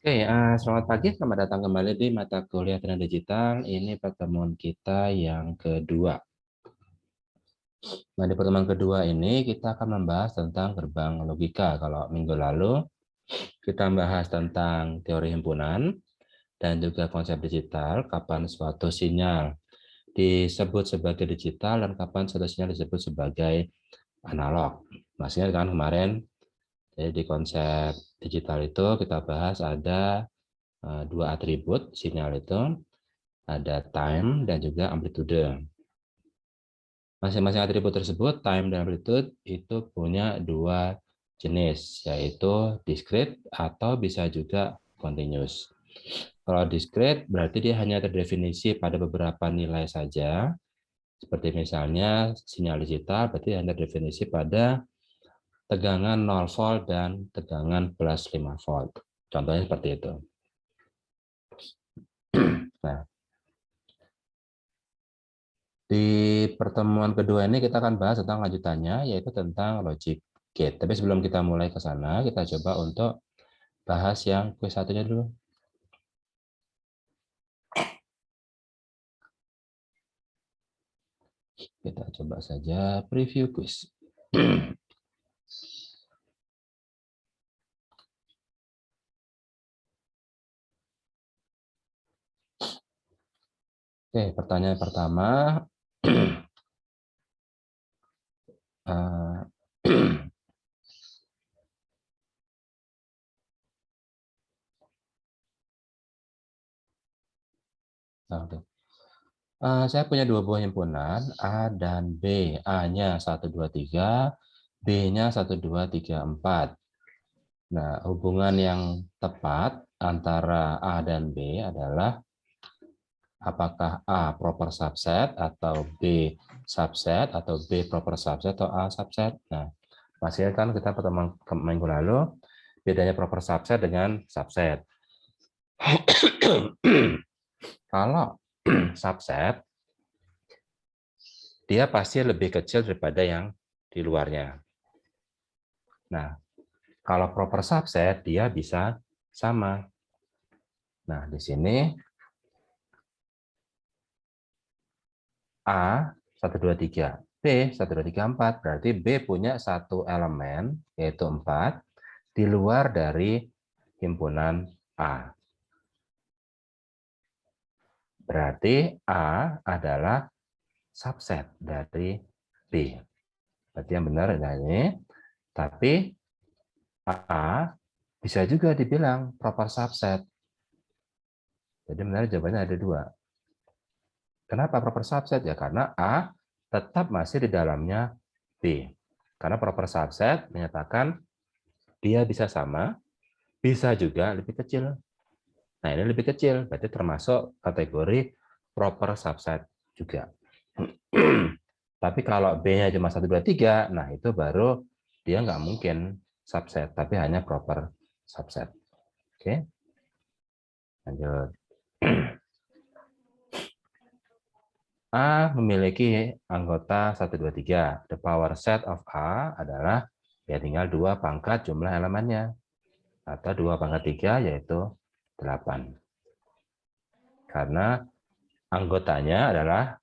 Oke, selamat pagi, selamat datang kembali di mata kuliah Tren Digital. Ini pertemuan kita yang kedua. Nah, di pertemuan kedua ini kita akan membahas tentang gerbang logika. Kalau minggu lalu kita membahas tentang teori himpunan dan juga konsep digital, kapan suatu sinyal disebut sebagai digital dan kapan suatu sinyal disebut sebagai analog. Maksudnya kan kemarin, jadi di konsep digital itu kita bahas ada dua atribut sinyal itu, ada time dan juga amplitude. Masing-masing atribut tersebut, time dan amplitude, itu punya dua jenis, yaitu discrete atau bisa juga continuous. Kalau discrete berarti dia hanya terdefinisi pada beberapa nilai saja, seperti misalnya sinyal digital berarti hanya terdefinisi pada tegangan 0 volt dan tegangan plus 5 volt. Contohnya seperti itu. Nah, di pertemuan kedua ini kita akan bahas tentang lanjutannya, yaitu tentang logic gate. Tapi sebelum kita mulai ke sana, kita coba untuk bahas yang quiz satunya dulu. Kita coba saja preview quiz. Oke, pertanyaan pertama. Saya punya dua buah himpunan, A dan B. A-nya 1, 2, 3, B-nya 1, 2, 3, 4. Nah, hubungan yang tepat antara A dan B adalah apakah A proper subset atau B subset atau B proper subset atau A subset. Nah, masih kan kita pertemuan minggu lalu bedanya proper subset dengan subset. Kalau subset, dia pasti lebih kecil daripada yang di luarnya. Nah, kalau proper subset, dia bisa sama. Nah, di sini A 1, 2, 3, B 1, 2, 3, 4. Berarti B punya satu elemen, yaitu 4, di luar dari himpunan A. Berarti A adalah subset dari B. Berarti yang benar adalah ini. Tapi A bisa juga dibilang proper subset. Jadi benar jawabannya ada dua. Kenapa proper subset? Ya karena A tetap masih di dalamnya B. Karena proper subset menyatakan dia bisa sama, bisa juga lebih kecil. Nah, ini lebih kecil, berarti termasuk kategori proper subset juga. Tapi kalau B-nya cuma 1, 2, 3, nah itu baru dia nggak mungkin subset, tapi hanya proper subset. Oke, lanjut. A memiliki anggota 1, 2, 3. The power set of A adalah ya tinggal 2 pangkat jumlah elemennya. Atau 2 pangkat 3 yaitu 8. Karena anggotanya adalah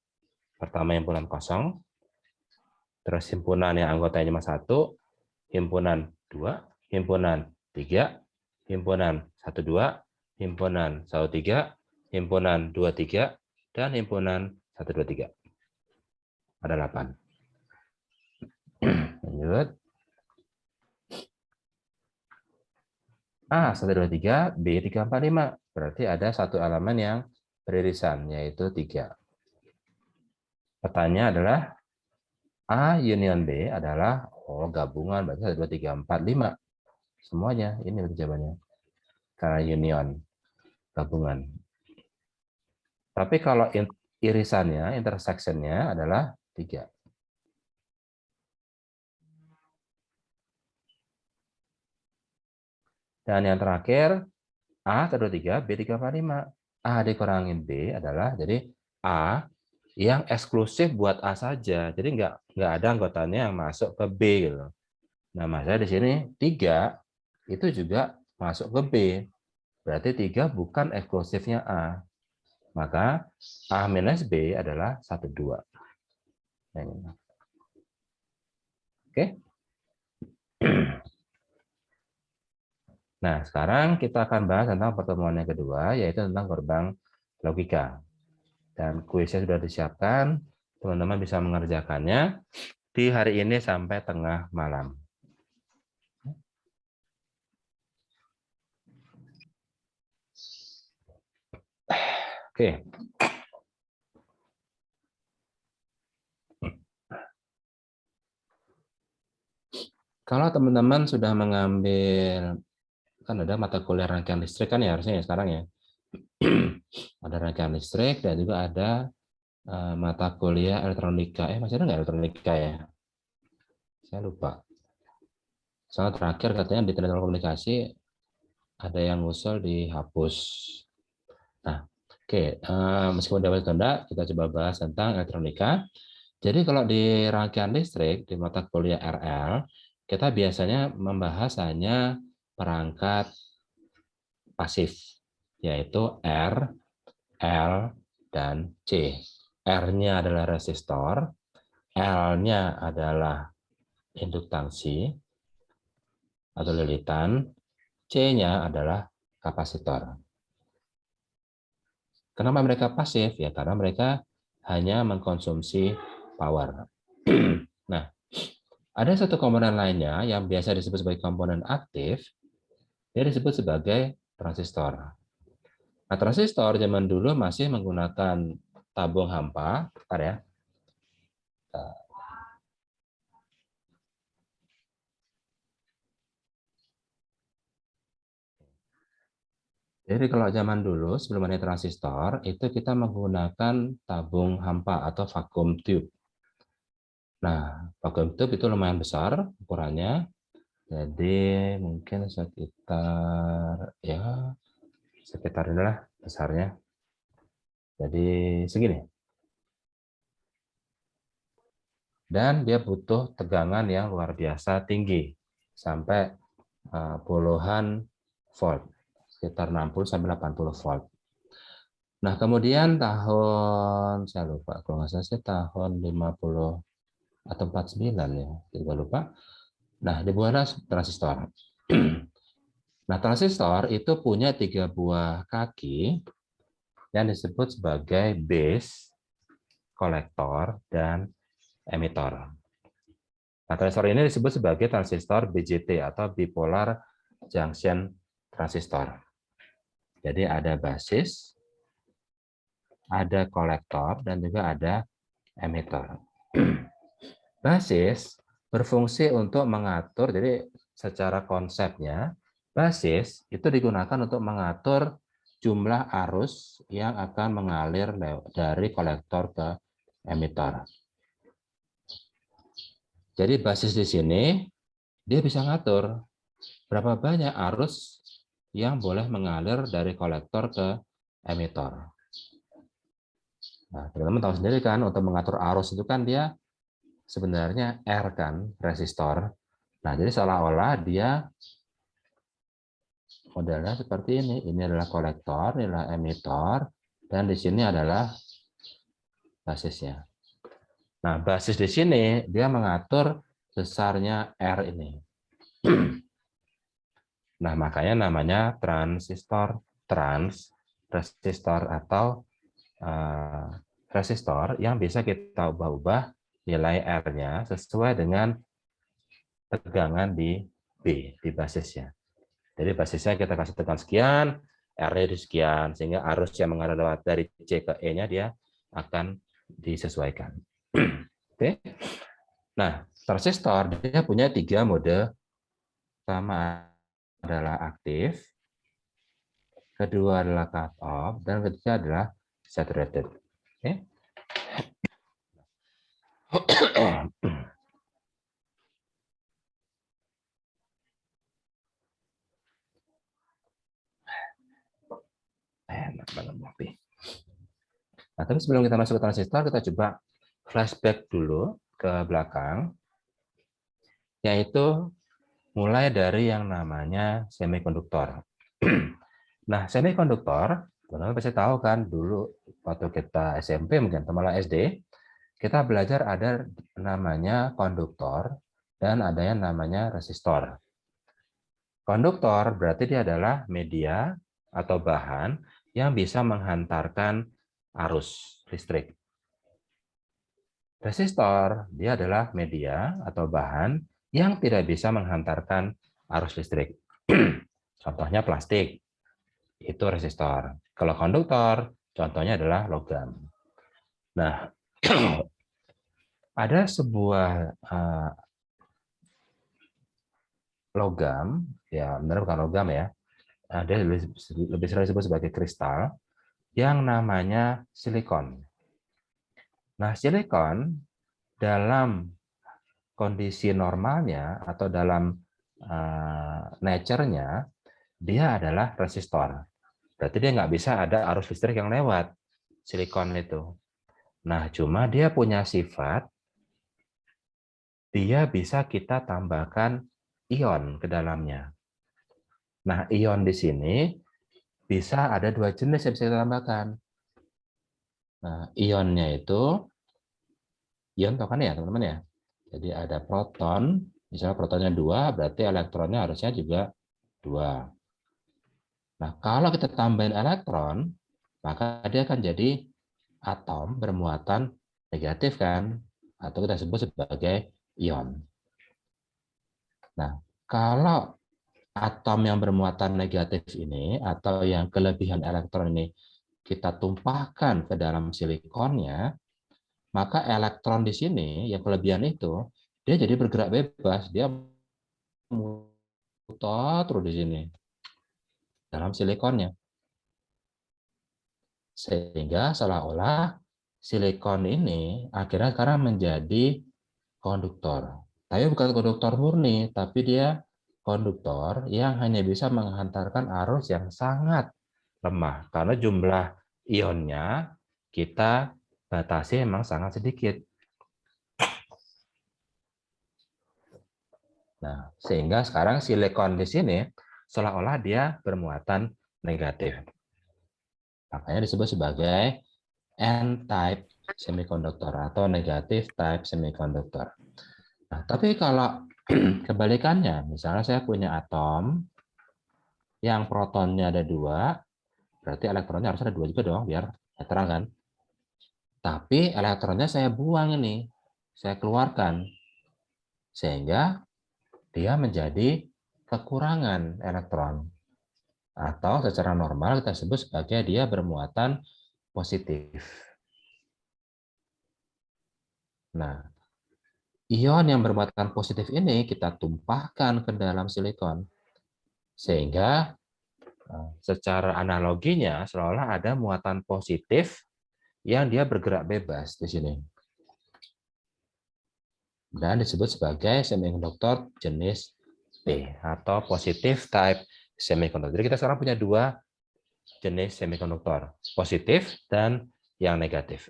pertama himpunan kosong, terus himpunan yang anggotanya cuma 1, himpunan 2, himpunan 3, himpunan 1, 2, himpunan 1, 3, himpunan 2, 3, dan himpunan 1, 2, 3. Ada 8. Lanjut. A 1, 2, 3, B 3, 4, 5. Berarti ada satu elemen yang beririsan, yaitu 3. Pertanyaan adalah A union B adalah gabungan, berarti 1, 2, 3, 4, 5. Semuanya, ini jawabannya. Karena union, gabungan. Tapi kalau irisannya, intersection-nya adalah 3. Dan yang terakhir, A 1, 2, 3, B 3, 4, 5. A dikurangin B adalah, jadi A yang eksklusif buat A saja. Jadi nggak ada anggotanya yang masuk ke B gitu. Nah, masalah di sini 3 itu juga masuk ke B. Berarti 3 bukan eksklusifnya A. Maka A minus B adalah 1, 2. Oke. Nah, sekarang kita akan bahas tentang pertemuan yang kedua, yaitu tentang gerbang logika. Dan kuisnya sudah disiapkan, teman-teman bisa mengerjakannya di hari ini sampai tengah malam. Oke. Kalau teman-teman sudah mengambil, kan ada mata kuliah rangkaian listrik kan ya harusnya ya sekarang ya. Ada rangkaian listrik dan juga ada mata kuliah elektronika. Masih ada nggak elektronika ya? Saya lupa. Soalnya terakhir katanya di telekomunikasi ada yang ngusul dihapus. Nah, oke. Meskipun dapat tanda, kita coba bahas tentang elektronika. Jadi kalau di rangkaian listrik, di mata kuliah RL, kita biasanya membahas hanya perangkat pasif, yaitu R, L, dan C. R-nya adalah resistor, L-nya adalah induktansi atau lilitan, C-nya adalah kapasitor. Kenapa mereka pasif? Ya karena mereka hanya mengkonsumsi power. Nah, ada satu komponen lainnya yang biasa disebut sebagai komponen aktif, dia disebut sebagai transistor. Nah, transistor zaman dulu masih menggunakan tabung hampa, bentar ya. Jadi kalau zaman dulu sebelum ada transistor itu kita menggunakan tabung hampa atau vacuum tube. Nah, vacuum tube itu lumayan besar ukurannya. Jadi mungkin sekitar inilah besarnya. Jadi segini. Dan dia butuh tegangan yang luar biasa tinggi sampai puluhan volt, sekitar 60 sampai 80 volt. Nah, kemudian saya lupa, kalau nggak salah sih tahun 50 atau 49 ya, juga lupa. Nah, dibuatlah transistor. Nah, transistor itu punya 3 buah kaki yang disebut sebagai base, kolektor, dan emitor. Nah, transistor ini disebut sebagai transistor BJT atau bipolar junction transistor. Jadi ada basis, ada kolektor, dan juga ada emitor. Basis berfungsi untuk mengatur, jadi secara konsepnya, basis itu digunakan untuk mengatur jumlah arus yang akan mengalir dari kolektor ke emitor. Jadi basis di sini, dia bisa ngatur berapa banyak arus yang boleh mengalir dari kolektor ke emitor. Nah, teman-teman tahu sendiri kan, untuk mengatur arus itu kan dia sebenarnya R kan, resistor. Nah, jadi seolah-olah dia modelnya seperti ini. Ini adalah kolektor, ini adalah emitor, dan di sini adalah basisnya. Nah, basis di sini dia mengatur besarnya R ini. Nah, makanya namanya transistor resistor atau resistor yang bisa kita ubah-ubah nilai R-nya sesuai dengan tegangan di B, di basisnya. Jadi basisnya kita kasih tegangan sekian, R-nya di sekian, sehingga arus yang mengalir lewat dari C ke E-nya dia akan disesuaikan. Oke. Nah, transistor dia punya 3 mode. Pertama adalah aktif, kedua adalah cut off, dan ketiga adalah saturated. Oke. Nah, tapi sebelum kita masuk ke transistor, kita coba flashback dulu ke belakang, yaitu mulai dari yang namanya semikonduktor. Nah, semikonduktor, teman-teman pasti tahu kan dulu waktu kita SMP mungkin malah SD, kita belajar ada namanya konduktor dan ada yang namanya resistor. Konduktor berarti dia adalah media atau bahan yang bisa menghantarkan arus listrik. Resistor dia adalah media atau bahan yang tidak bisa menghantarkan arus listrik. Contohnya plastik, itu resistor. Kalau konduktor, contohnya adalah logam. Nah, ada sebuah logam, ya benar bukan logam ya, ada lebih sering disebut sebagai kristal, yang namanya silikon. Nah, silikon dalam kondisi normalnya atau dalam nature-nya, dia adalah resistor. Berarti dia nggak bisa ada arus listrik yang lewat silikon itu. Nah, cuma dia punya sifat, dia bisa kita tambahkan ion ke dalamnya. Nah, ion di sini bisa ada dua jenis yang bisa kita tambahkan. Nah, ionnya itu, ion tahu kan ya teman-teman ya? Jadi ada proton, misalnya protonnya 2, berarti elektronnya harusnya juga 2. Nah, kalau kita tambahin elektron, maka dia akan jadi atom bermuatan negatif kan? Atau kita sebut sebagai ion. Nah, kalau atom yang bermuatan negatif ini atau yang kelebihan elektron ini kita tumpahkan ke dalam silikonnya, maka elektron di sini yang kelebihan itu dia jadi bergerak bebas, dia muter terus di sini dalam silikonnya, sehingga seolah-olah silikon ini akhirnya sekarang menjadi konduktor. Tapi bukan konduktor murni, tapi dia konduktor yang hanya bisa menghantarkan arus yang sangat lemah karena jumlah ionnya kita batasi memang sangat sedikit. Nah, sehingga sekarang silikon di sini seolah-olah dia bermuatan negatif. Makanya disebut sebagai N-type semiconductor atau negative type semiconductor. Nah, tapi kalau kebalikannya, misalnya saya punya atom yang protonnya ada 2, berarti elektronnya harus ada 2 juga dong, biar netral kan. Tapi elektronnya saya buang ini, saya keluarkan. Sehingga dia menjadi kekurangan elektron. Atau secara normal kita sebut sebagai dia bermuatan positif. Nah, ion yang bermuatan positif ini kita tumpahkan ke dalam silikon. Sehingga secara analoginya seolah ada muatan positif yang dia bergerak bebas di sini. Dan disebut sebagai semikonduktor jenis P atau positive type semiconductor. Jadi kita sekarang punya 2 jenis semikonduktor, positif dan yang negatif.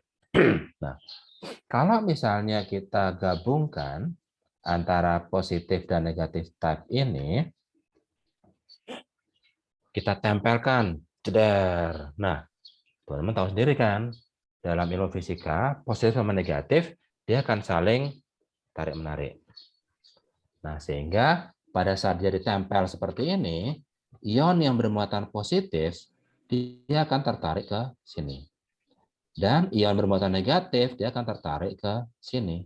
Nah, kalau misalnya kita gabungkan antara positif dan negatif type ini, kita tempelkan, jeder. Nah, teman-teman tahu sendiri kan, dalam ilmu fisika, positif sama negatif, dia akan saling tarik-menarik. Nah, sehingga pada saat dia ditempel seperti ini, ion yang bermuatan positif, dia akan tertarik ke sini. Dan ion bermuatan negatif, dia akan tertarik ke sini.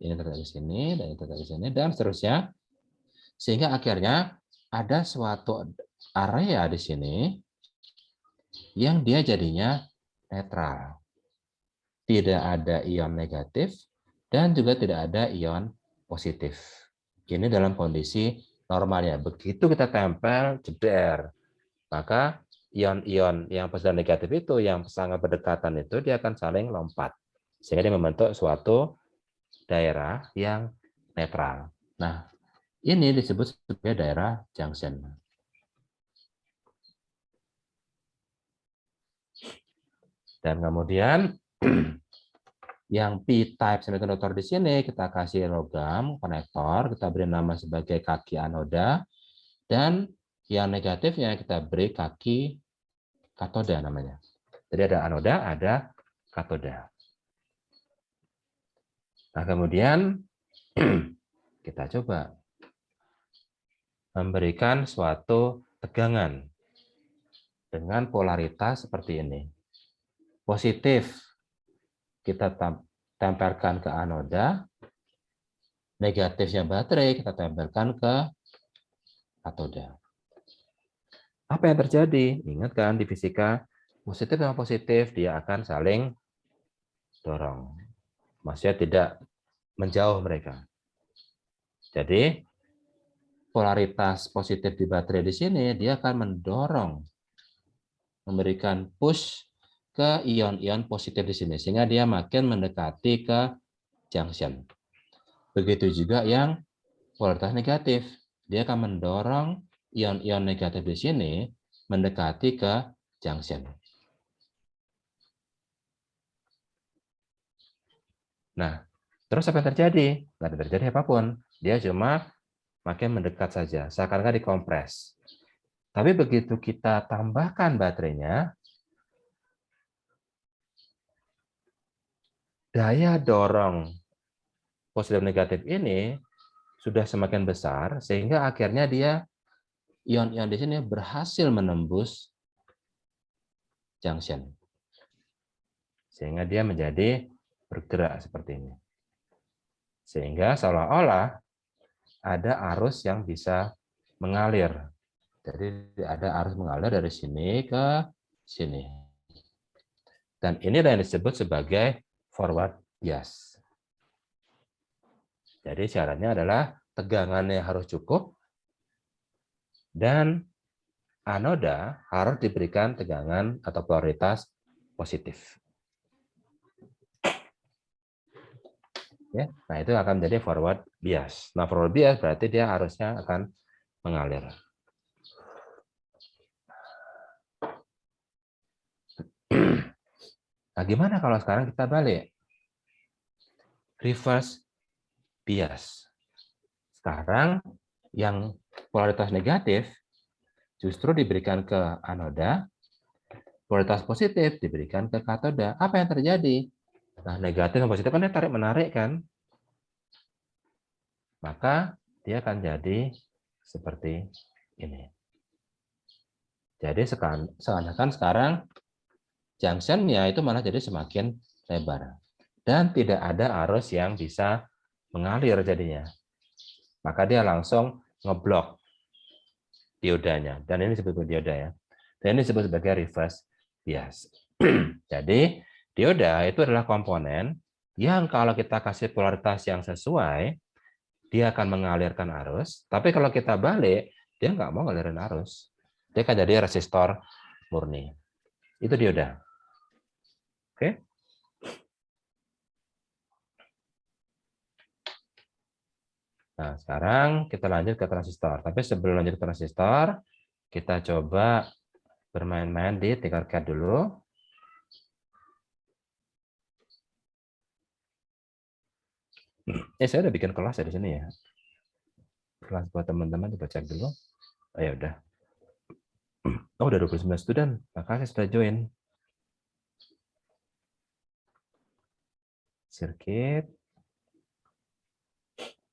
Ini tertarik ke sini, dan ini tertarik ke sini, dan seterusnya. Sehingga akhirnya ada suatu area di sini yang dia jadinya netral. Tidak ada ion negatif, dan juga tidak ada ion positif. Ini dalam kondisi normalnya. Begitu kita tempel, jeder, maka ion-ion yang positif dan negatif itu, yang sangat berdekatan itu, dia akan saling lompat. Sehingga dia membentuk suatu daerah yang netral. Nah, ini disebut sebagai daerah junction. Dan kemudian yang P-type semiconductor di sini kita kasih logam konektor, kita beri nama sebagai kaki anoda, dan Yang negatifnya kita beri kaki katoda namanya. Jadi ada anoda, ada katoda. Nah, kemudian kita coba memberikan suatu tegangan dengan polaritas seperti ini. Positif kita tempelkan ke anoda, negatifnya baterai kita tempelkan ke katoda. Apa yang terjadi? Ingat kan di fisika, positif sama positif dia akan saling dorong. Maksudnya tidak menjauh mereka. Jadi polaritas positif di baterai di sini dia akan mendorong, memberikan push ke ion-ion positif di sini sehingga dia makin mendekati ke junction. Begitu juga yang polaritas negatif, dia akan mendorong ion-ion negatif di sini mendekati ke junction. Nah, terus apa yang terjadi? Nggak ada terjadi apapun. Dia cuma makin mendekat saja, seakan-akan dikompres. Tapi begitu kita tambahkan baterainya, daya dorong positif negatif ini sudah semakin besar, sehingga akhirnya dia ion-ion di sini berhasil menembus junction. Sehingga dia menjadi bergerak seperti ini. Sehingga seolah-olah ada arus yang bisa mengalir. Jadi ada arus mengalir dari sini ke sini. Dan inilah yang disebut sebagai forward bias. Jadi syaratnya adalah tegangannya harus cukup dan anoda harus diberikan tegangan atau polaritas positif. Ya, nah itu akan menjadi forward bias. Nah forward bias berarti dia arusnya akan mengalir. Nah gimana kalau sekarang kita balik? Reverse bias. Sekarang yang polaritas negatif justru diberikan ke anoda, polaritas positif diberikan ke katoda. Apa yang terjadi? Nah, negatif dan positif kan dia tarik-menarik kan? Maka dia akan jadi seperti ini. Jadi seakan-akan sekarang junction-nya itu malah jadi semakin lebar. Dan tidak ada arus yang bisa mengalir jadinya. Maka dia langsung ngeblok diodanya. Dan ini disebut dioda ya. Dan ini disebut sebagai reverse bias. Jadi dioda itu adalah komponen yang kalau kita kasih polaritas yang sesuai, dia akan mengalirkan arus. Tapi kalau kita balik, dia nggak mau ngalirin arus. Dia akan jadi resistor murni. Itu dioda. Oke? Nah, sekarang kita lanjut ke transistor. Tapi sebelum lanjut ke transistor, kita coba bermain-main di Tinkercad dulu. Saya udah bikin kelas ya di sini ya. Kelas buat teman-teman coba cek dulu. Oh ya udah. Oh, udah 29 student. Makasih sudah join. Sirkuit.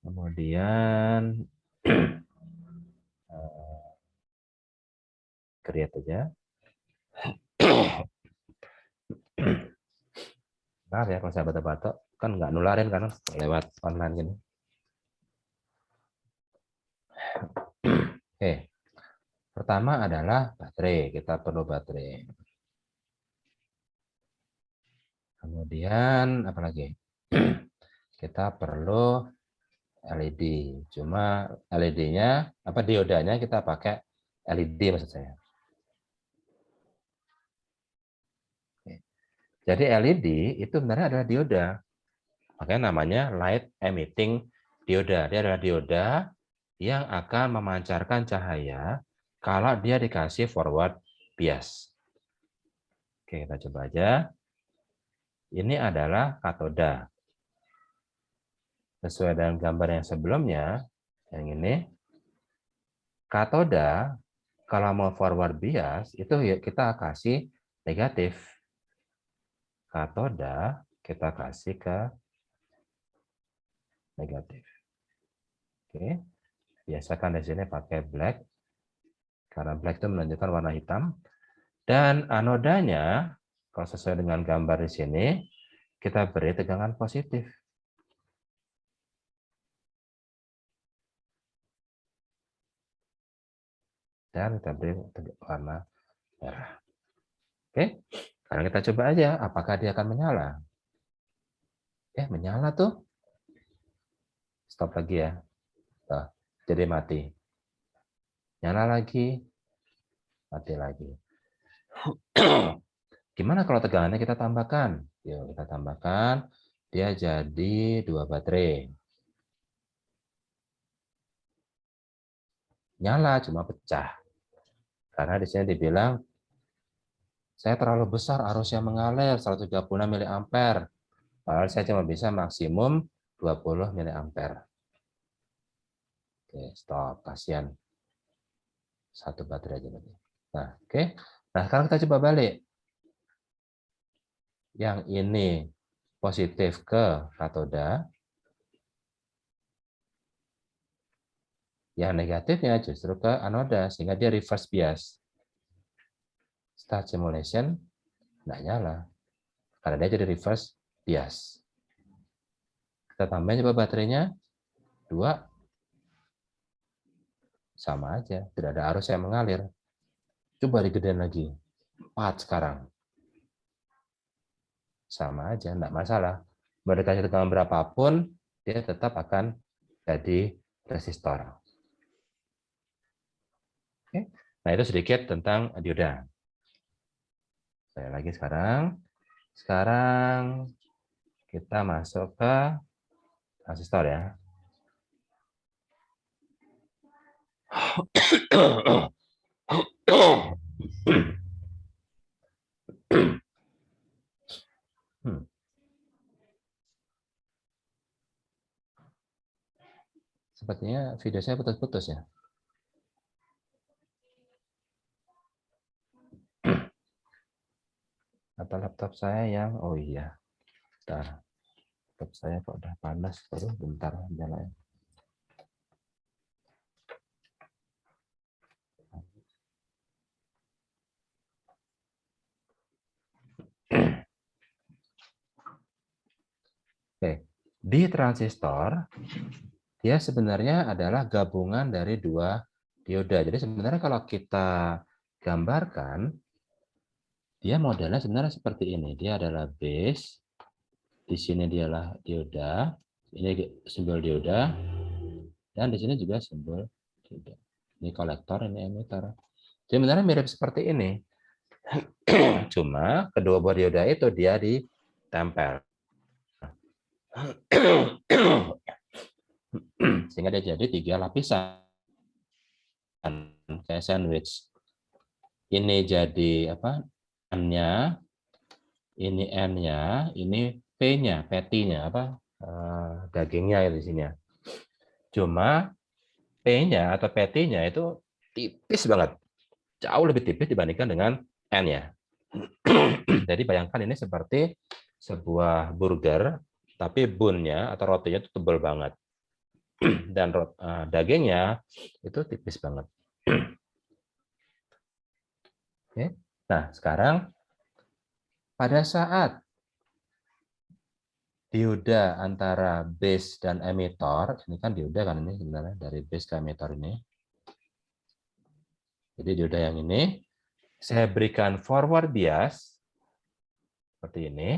Kemudian create aja. Maaf ya kalau saya batok-batok. Kan nggak nularin kan lewat online gini. Oke. Pertama adalah baterai. Kita perlu baterai. Kemudian apa lagi? Kita perlu LED. Cuma LED-nya apa diodanya kita pakai LED maksud saya. Jadi LED itu sebenarnya adalah dioda. Makanya namanya light emitting dioda. Dia adalah dioda yang akan memancarkan cahaya kalau dia dikasih forward bias. Oke, kita coba aja. Ini adalah katoda. Sesuai dengan gambar yang sebelumnya, yang ini, katoda Kalau mau forward bias, itu ya kita kasih negatif. Katoda kita kasih ke negatif. Oke, biasakan di sini pakai black, karena black itu menunjukkan warna hitam. Dan anodanya, kalau sesuai dengan gambar di sini, kita beri tegangan positif. Dan kita beri warna merah. Oke, sekarang kita coba aja, apakah dia akan menyala. Menyala tuh. Stop lagi ya. Tuh, jadi mati. Nyala lagi, mati lagi. Gimana kalau tegangannya kita tambahkan? Yuk, kita tambahkan. Dia jadi 2 baterai. Nyala, cuma pecah. Karena di sini dibilang, saya terlalu besar arusnya mengalir 136 mA. Padahal saya cuma bisa maksimum 20 mA. Oke, stop. Kasihan. Satu baterai aja berarti. Nah, oke. Nah, sekarang kita coba balik. Yang ini positif ke katoda. Yang negatifnya justru ke anoda, sehingga dia reverse bias. Start simulation, nggak nyala. Karena dia jadi reverse bias. Kita tambahin coba baterainya, 2. Sama aja, tidak ada arus yang mengalir. Coba digedein lagi, 4 sekarang. Sama aja, enggak masalah. Mau dikasih tegangan berapapun, dia tetap akan jadi resistor. Oke. Nah, itu sedikit tentang dioda. Saya lagi sekarang. Sekarang kita masuk ke transistor ya. Sepertinya video saya putus-putus ya. Atau laptop saya yang, oh iya, bentar. Laptop saya kok udah panas, baru bentar nyalain. Oke, di transistor dia sebenarnya adalah gabungan dari 2 dioda. Jadi sebenarnya kalau kita gambarkan, dia modelnya sebenarnya seperti ini. Dia adalah base, di sini dialah dioda, ini simbol dioda, dan di sini juga simbol dioda. Ini kolektor, ini emitter. Jadi sebenarnya mirip seperti ini. Cuma kedua buah dioda itu dia ditempel. Sehingga dia jadi 3 lapisan. Kayak sandwich. Ini jadi apa? N-nya, ini N-nya, ini P-nya, patty-nya apa? Dagingnya di sini. Cuma P-nya atau patty-nya itu tipis banget. Jauh lebih tipis dibandingkan dengan N-nya. Jadi bayangkan ini seperti sebuah burger, tapi bun-nya atau rotinya itu tebal banget. Dan dagingnya itu tipis banget. Oke. Nah, sekarang pada saat dioda antara base dan emitter, ini kan dioda kan ini sebenarnya dari base ke emitter ini. Jadi dioda yang ini, saya berikan forward bias, seperti ini.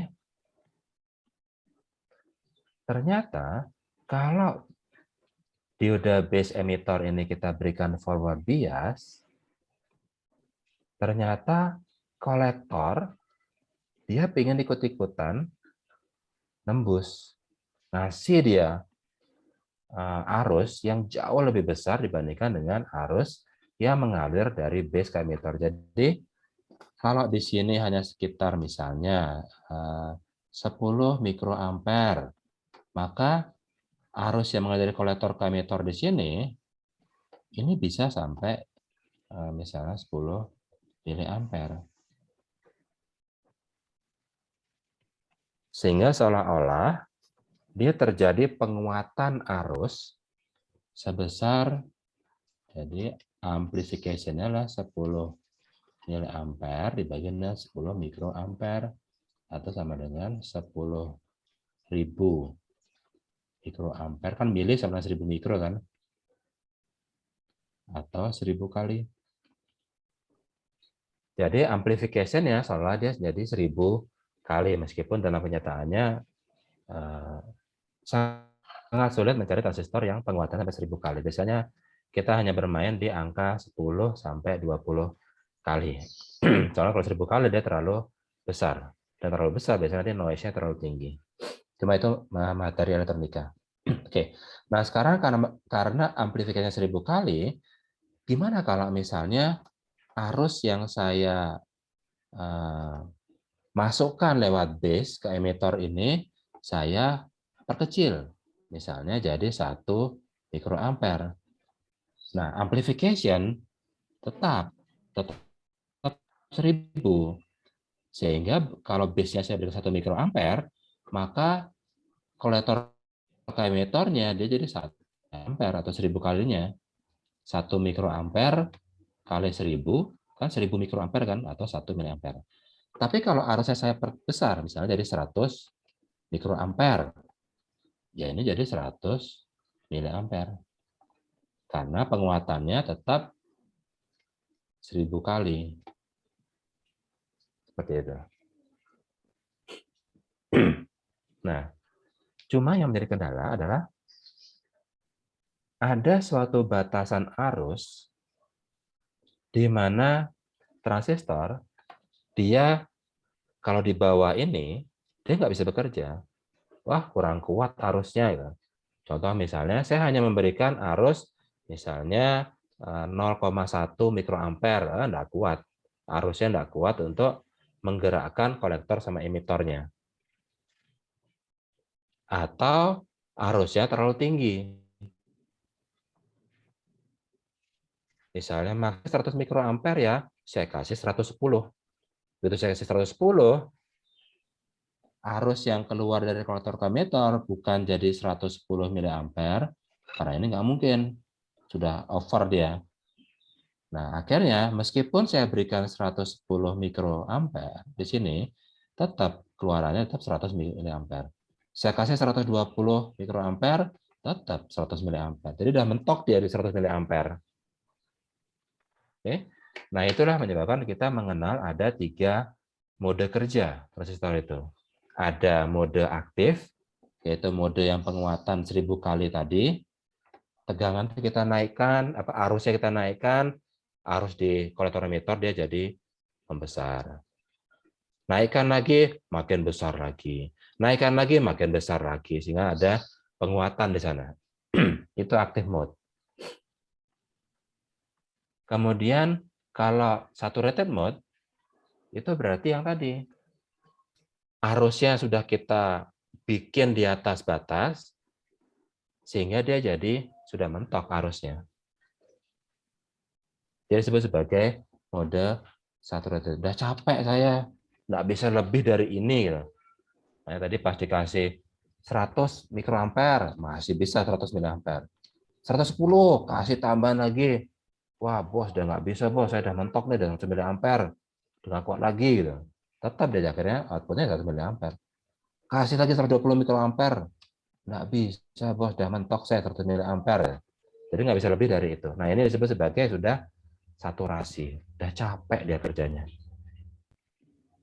Ternyata kalau dioda base emitter ini kita berikan forward bias, ternyata kolektor dia ingin ikut-ikutan nembus, ngasih dia arus yang jauh lebih besar dibandingkan dengan arus yang mengalir dari base ke emitter. Jadi kalau di sini hanya sekitar misalnya 10 mikroampere, maka arus yang mengalir dari kolektor ke emitter di sini ini bisa sampai misalnya 10 miliampere. Sehingga seolah-olah dia terjadi penguatan arus sebesar, jadi amplification-nya adalah 10 miliampere dibagi dengan 10 mikroampere atau sama dengan 10.000 mikroampere, kan mili sama 1000 mikro kan, atau 1000 kali. Jadi amplification-nya seolah dia jadi 1000 kali, meskipun dalam kenyataannya sangat sulit mencari transistor yang penguatan sampai 1000 kali. Biasanya kita hanya bermain di angka 10 sampai 20 kali. Soalnya kalau 1000 kali dia terlalu besar. Dan terlalu besar biasanya dia noise-nya terlalu tinggi. Cuma itu materi elektronika. Oke. Nah, sekarang karena amplifikasinya 1000 kali, gimana kalau misalnya arus yang saya masukkan lewat base ke emitor ini saya perkecil, misalnya jadi 1 mikroampere. Nah, amplification tetap 1000. Sehingga kalau base-nya saya berikan 1 mikroampere, maka kolektor ke emitornya dia jadi 1 ampere atau 1000 kalinya. 1 mikroampere kali 1000 kan 1000 mikroampere kan, atau 1 miliampere. Tapi kalau arusnya saya perbesar, misalnya jadi 100 mikroampere, ya ini jadi 100 miliampere. Karena penguatannya tetap 1000 kali. Seperti itu. Nah, cuma yang menjadi kendala adalah ada suatu batasan arus di mana transistor dia kalau di bawah ini dia nggak bisa bekerja. Wah, kurang kuat arusnya. Gitu. Contoh misalnya saya hanya memberikan arus misalnya 0,1 mikroampere, enggak kuat. Arusnya enggak kuat untuk menggerakkan kolektor sama emitornya. Atau arusnya terlalu tinggi. Misalnya max 100 mikroampere ya, saya kasih 110. Begitu saya kasih 110, arus yang keluar dari kolektor ke emitor bukan jadi 110 miliampere, karena ini nggak mungkin. Sudah over dia. Nah, akhirnya meskipun saya berikan 110 mikroampere di sini, tetap keluarannya tetap 100 miliampere. Saya kasih 120 mikroampere, tetap 100 miliampere. Jadi udah mentok dia di 100 miliampere. Oke. Nah, itulah menyebabkan kita mengenal ada 3 mode kerja transistor itu. Ada mode aktif, yaitu mode yang penguatan 1000 kali tadi. Tegangan kita naikkan, arusnya kita naikkan, arus di kolektor emitor dia jadi membesar. Naikkan lagi, makin besar lagi. Naikkan lagi, makin besar lagi. Sehingga ada penguatan di sana. Itu active mode. Kemudian kalau saturated mode, itu berarti yang tadi. Arusnya sudah kita bikin di atas batas, sehingga dia jadi sudah mentok arusnya. Dia disebut sebagai mode saturated. Udah capek saya, nggak bisa lebih dari ini. Gitu. Nah, tadi pas dikasih 100 mikroampere, masih bisa 100 miliampere. 110, kasih tambahan lagi. Wah, bos, udah nggak bisa, bos. Saya udah mentok nih dengan 100 miliampere. Udah nggak kuat lagi. Gitu. Tetap dia akhirnya outputnya 100 miliampere. Kasih lagi 120 mikroampere. Nggak bisa, bos. Udah mentok saya 100 miliampere. Jadi nggak bisa lebih dari itu. Nah, ini disebut sebagai sudah saturasi. Udah capek dia kerjanya.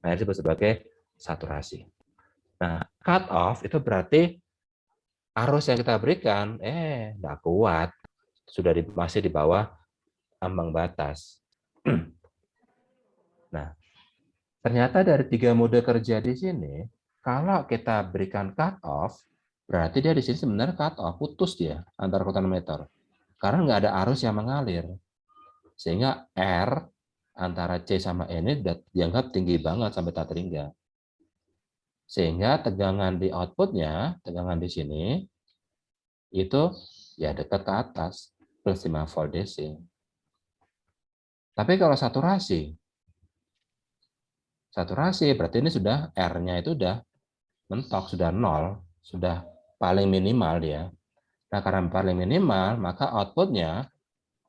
Nah, ini disebut sebagai saturasi. Nah, cut off itu berarti arus yang kita berikan, nggak kuat. Sudah masih di bawah ambang batas. Nah, ternyata dari 3 mode kerja di sini, kalau kita berikan cut off, berarti dia di sini sebenarnya cut off, putus dia antara kolektor emitor. Karena nggak ada arus yang mengalir. Sehingga R antara C sama N ini dianggap tinggi banget sampai tak terhingga. Sehingga tegangan di outputnya, tegangan di sini, itu ya dekat ke atas, plus 5 volt DC. Tapi kalau saturasi berarti ini sudah R-nya itu sudah mentok, sudah nol, sudah paling minimal dia. Nah, karena paling minimal, maka outputnya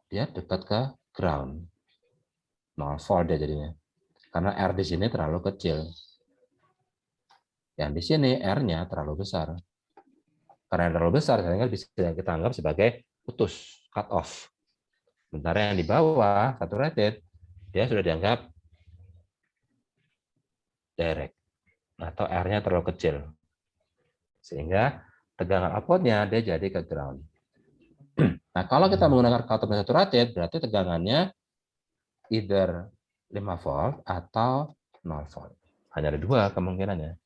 dia dekat ke ground. 0 volt dia jadinya. Karena R di sini terlalu kecil. Yang di sini R-nya terlalu besar. Karena terlalu besar, sehingga bisa kita anggap sebagai putus, cut off. Sementara yang di bawah, saturated, dia sudah dianggap direct. Atau R-nya terlalu kecil. Sehingga tegangan output-nya dia jadi ke ground. Nah, kalau kita menggunakan cutoff saturated, berarti tegangannya either 5 volt atau 0 volt. Hanya ada dua kemungkinannya.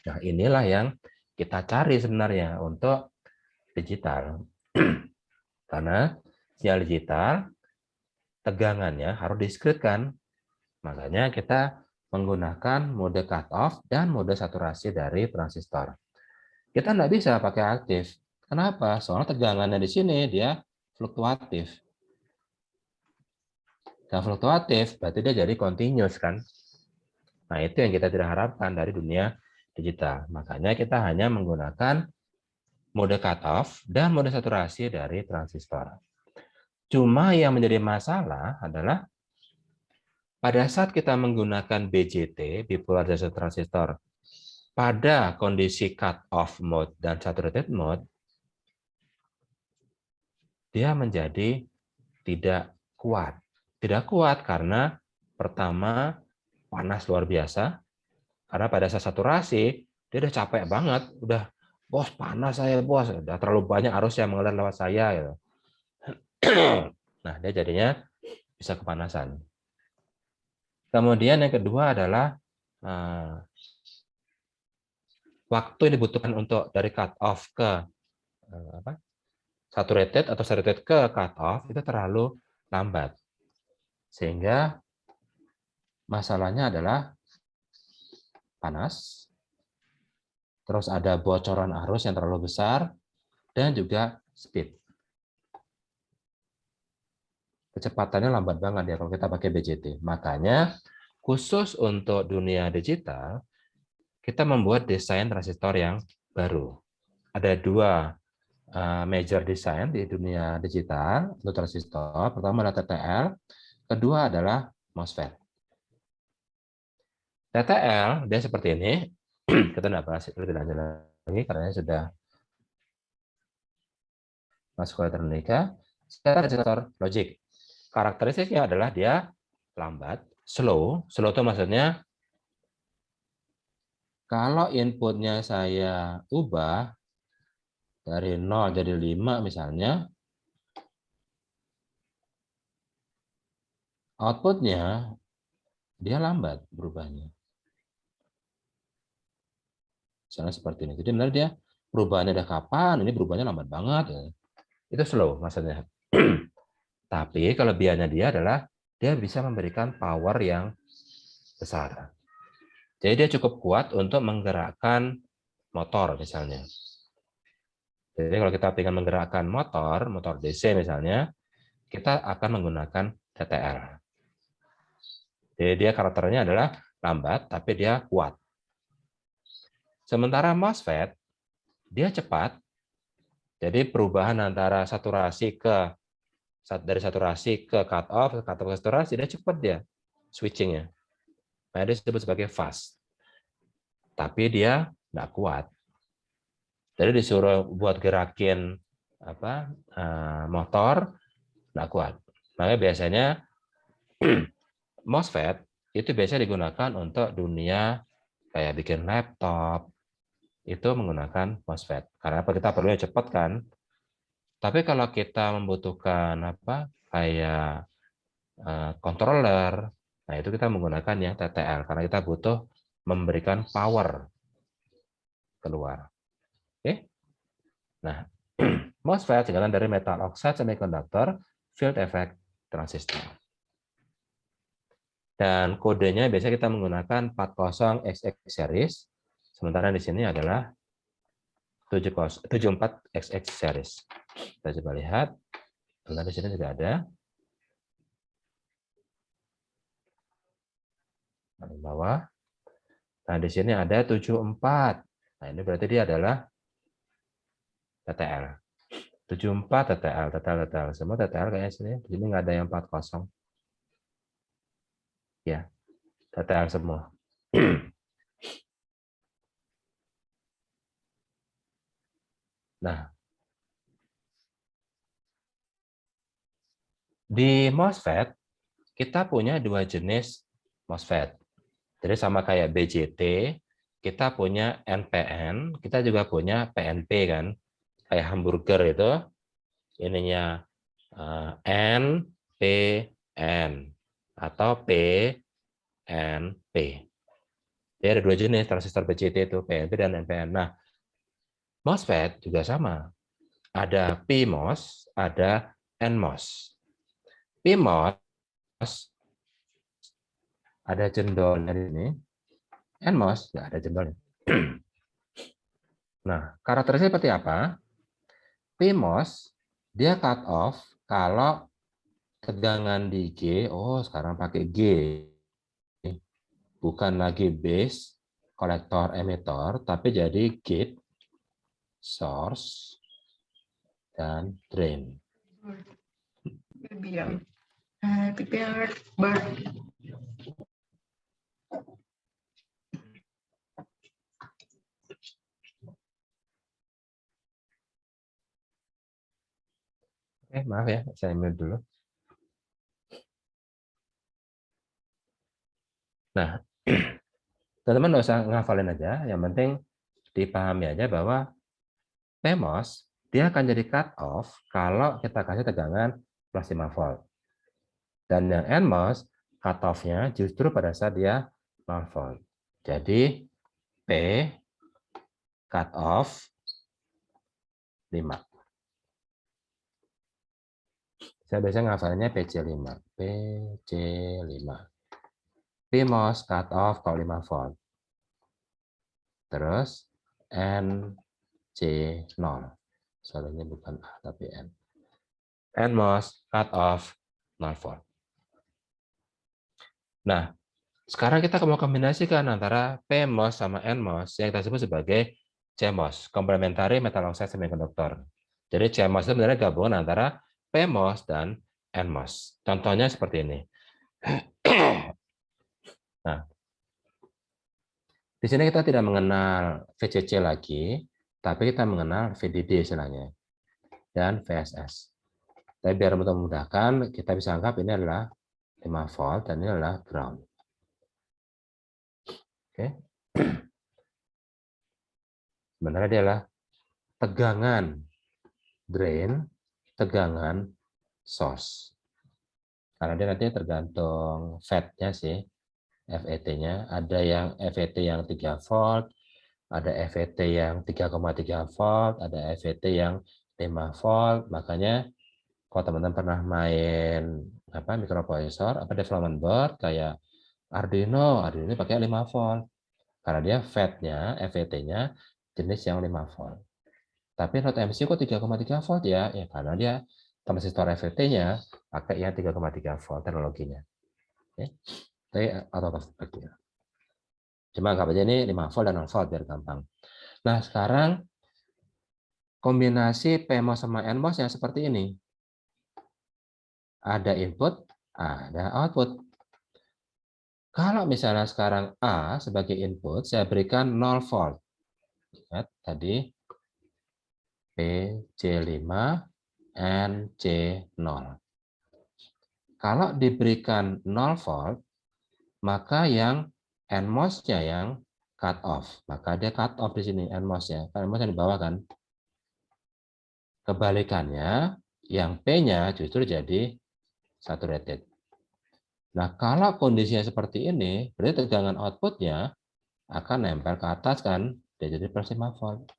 Nah, inilah yang kita cari sebenarnya untuk digital. Karena sinyal digital, tegangannya harus diskretkan. Makanya kita menggunakan mode cut-off dan mode saturasi dari transistor. Kita nggak bisa pakai aktif. Kenapa? Soalnya tegangannya di sini dia fluktuatif. Dan fluktuatif berarti dia jadi continuous kan? Nah, itu yang kita tidak harapkan dari dunia digital. Makanya kita hanya menggunakan mode cutoff dan mode saturasi dari transistor. Cuma yang menjadi masalah adalah pada saat kita menggunakan BJT, bipolar junction transistor, pada kondisi cut-off mode dan saturated mode, dia menjadi tidak kuat. Tidak kuat karena pertama panas luar biasa, karena pada saat saturasi dia udah capek banget, udah bos panas saya bos, udah terlalu banyak arus yang mengalir lewat saya. Gitu. Nah dia jadinya bisa kepanasan. Kemudian yang kedua adalah waktu yang dibutuhkan untuk dari cut off ke saturated atau saturated ke cut off itu terlalu lambat, sehingga masalahnya adalah panas, terus ada bocoran arus yang terlalu besar, dan juga speed. Kecepatannya lambat banget ya kalau kita pakai BJT. Makanya khusus untuk dunia digital, kita membuat desain transistor yang baru. Ada dua major design di dunia digital untuk transistor. Pertama adalah TTL, kedua adalah MOSFET. TTL dia seperti ini. Kita tidak bahas lebih lanjut lagi karena sudah masuk ke elektronika. Sekarang transistor logic. Karakteristiknya adalah dia lambat, slow. Slow itu maksudnya kalau inputnya saya ubah dari 0 jadi 5 misalnya, outputnya dia lambat berubahnya. Misalnya seperti ini. Jadi benar dia perubahannya ada kapan, ini berubahnya lambat banget. Itu slow maksudnya. Tapi kelebihannya dia adalah dia bisa memberikan power yang besar. Jadi dia cukup kuat untuk menggerakkan motor misalnya. Jadi kalau kita ingin menggerakkan motor DC misalnya, kita akan menggunakan TTL. Jadi dia karakternya adalah lambat, tapi dia kuat. Sementara MOSFET, dia cepat. Jadi perubahan antara saturasi dari saturasi ke cut off ke saturasi, dia cepat dia switchingnya. Nah, dia disebut sebagai fast. Tapi dia nggak kuat. Jadi disuruh buat gerakin motor, nggak kuat. Makanya biasanya MOSFET itu biasanya digunakan untuk dunia kayak bikin laptop, itu menggunakan MOSFET. Karena kita perlunya cepat kan. Tapi kalau kita membutuhkan kayak controller, nah itu kita menggunakan yang TTL karena kita butuh memberikan power keluar. Oke. Nah, MOSFET singkatan dari metal oxide semiconductor field effect transistor. Dan kodenya biasanya kita menggunakan 40XX series, sementara di sini adalah 74XX series. Kita coba lihat. Nah, di sini juga ada. Nah, di bawah. Nah, di sini ada 74. Nah, ini berarti dia adalah TTL. 74 TTL, TTL. Semua TTL kayaknya sini. Di sini nggak ada yang 40. Ya, TTL semua. Nah, di MOSFET, kita punya dua jenis MOSFET. Jadi sama kayak BJT, kita punya NPN, kita juga punya PNP kan. Kayak hamburger itu, ininya N, P, N. Atau P, N, P. Jadi ada dua jenis transistor BJT itu, PNP dan NPN. Nah, MOSFET juga sama. Ada PMOS, ada NMOS. PMOS ada jendolnya di sini. NMOS nggak ada jendolnya. Nah, karakteristiknya seperti apa? PMOS dia cut off kalau tegangan di G, oh sekarang pakai G, bukan lagi base, kolektor, emitter, tapi jadi gate, source, dan drain. Happy birthday. Maaf ya, saya mute dulu. Nah, teman-teman nggak usah ngafalin aja, yang penting dipahami aja bahwa PMOS dia akan jadi cut off kalau kita kasih tegangan plus 5 volt. Dan yang NMOS cut off-nya justru pada saat dia 0 volt. Jadi P cut off 5. Saya biasanya ngafalinnya PC5. PC5. PMOS cut off kalau 5 volt. Terus NC0. Soalnya bukan A tapi N. NMOS cut off 0 volt. Nah, sekarang kita mau kombinasikan antara PMOS sama NMOS yang kita sebut sebagai CMOS, Complementary Metal Oxide Semiconductor. Jadi CMOS itu sebenarnya gabungan antara PMOS dan NMOS. Contohnya seperti ini. Nah, di sini kita tidak mengenal VCC lagi, tapi kita mengenal VDD istilahnya, dan VSS. Tapi biar memudahkan, kita bisa anggap ini adalah 5 volt dan ini adalah ground. Oke. Sebenarnya dia adalah tegangan drain, tegangan source. Karena dia nanti tergantung FET-nya sih, FET-nya. Ada yang FET yang 3 volt, ada FET yang 3,3 volt, ada FET yang 5 volt. Makanya kalau teman-teman pernah main microprocessor, development board kayak Arduino ini pakai 5 volt. Karena dia FET-nya, FET-nya jenis yang 5 volt. Tapi Node MC kok 3,3 volt ya? Ya karena dia transistor FET-nya pakai yang 3,3 volt teknologinya. Oke. Tapi out of spec ya. Cuma anggap aja ini 5 volt dan 0 volt biar gampang. Nah, sekarang kombinasi PMOS sama NMOS yang seperti ini. Ada input, ada output. Kalau misalnya sekarang A sebagai input, saya berikan 0 volt. Lihat tadi PC5, NC0. Kalau diberikan 0 volt, maka yang NMOS-nya yang cut off. Maka dia cut off di sini NMOS-nya. Kan NMOS yang di bawah kan. Kebalikannya, yang P-nya justru jadi saturated. Nah, kalau kondisinya seperti ini, berarti tegangan output-nya akan nempel ke atas kan, dia jadi plus 5 volt.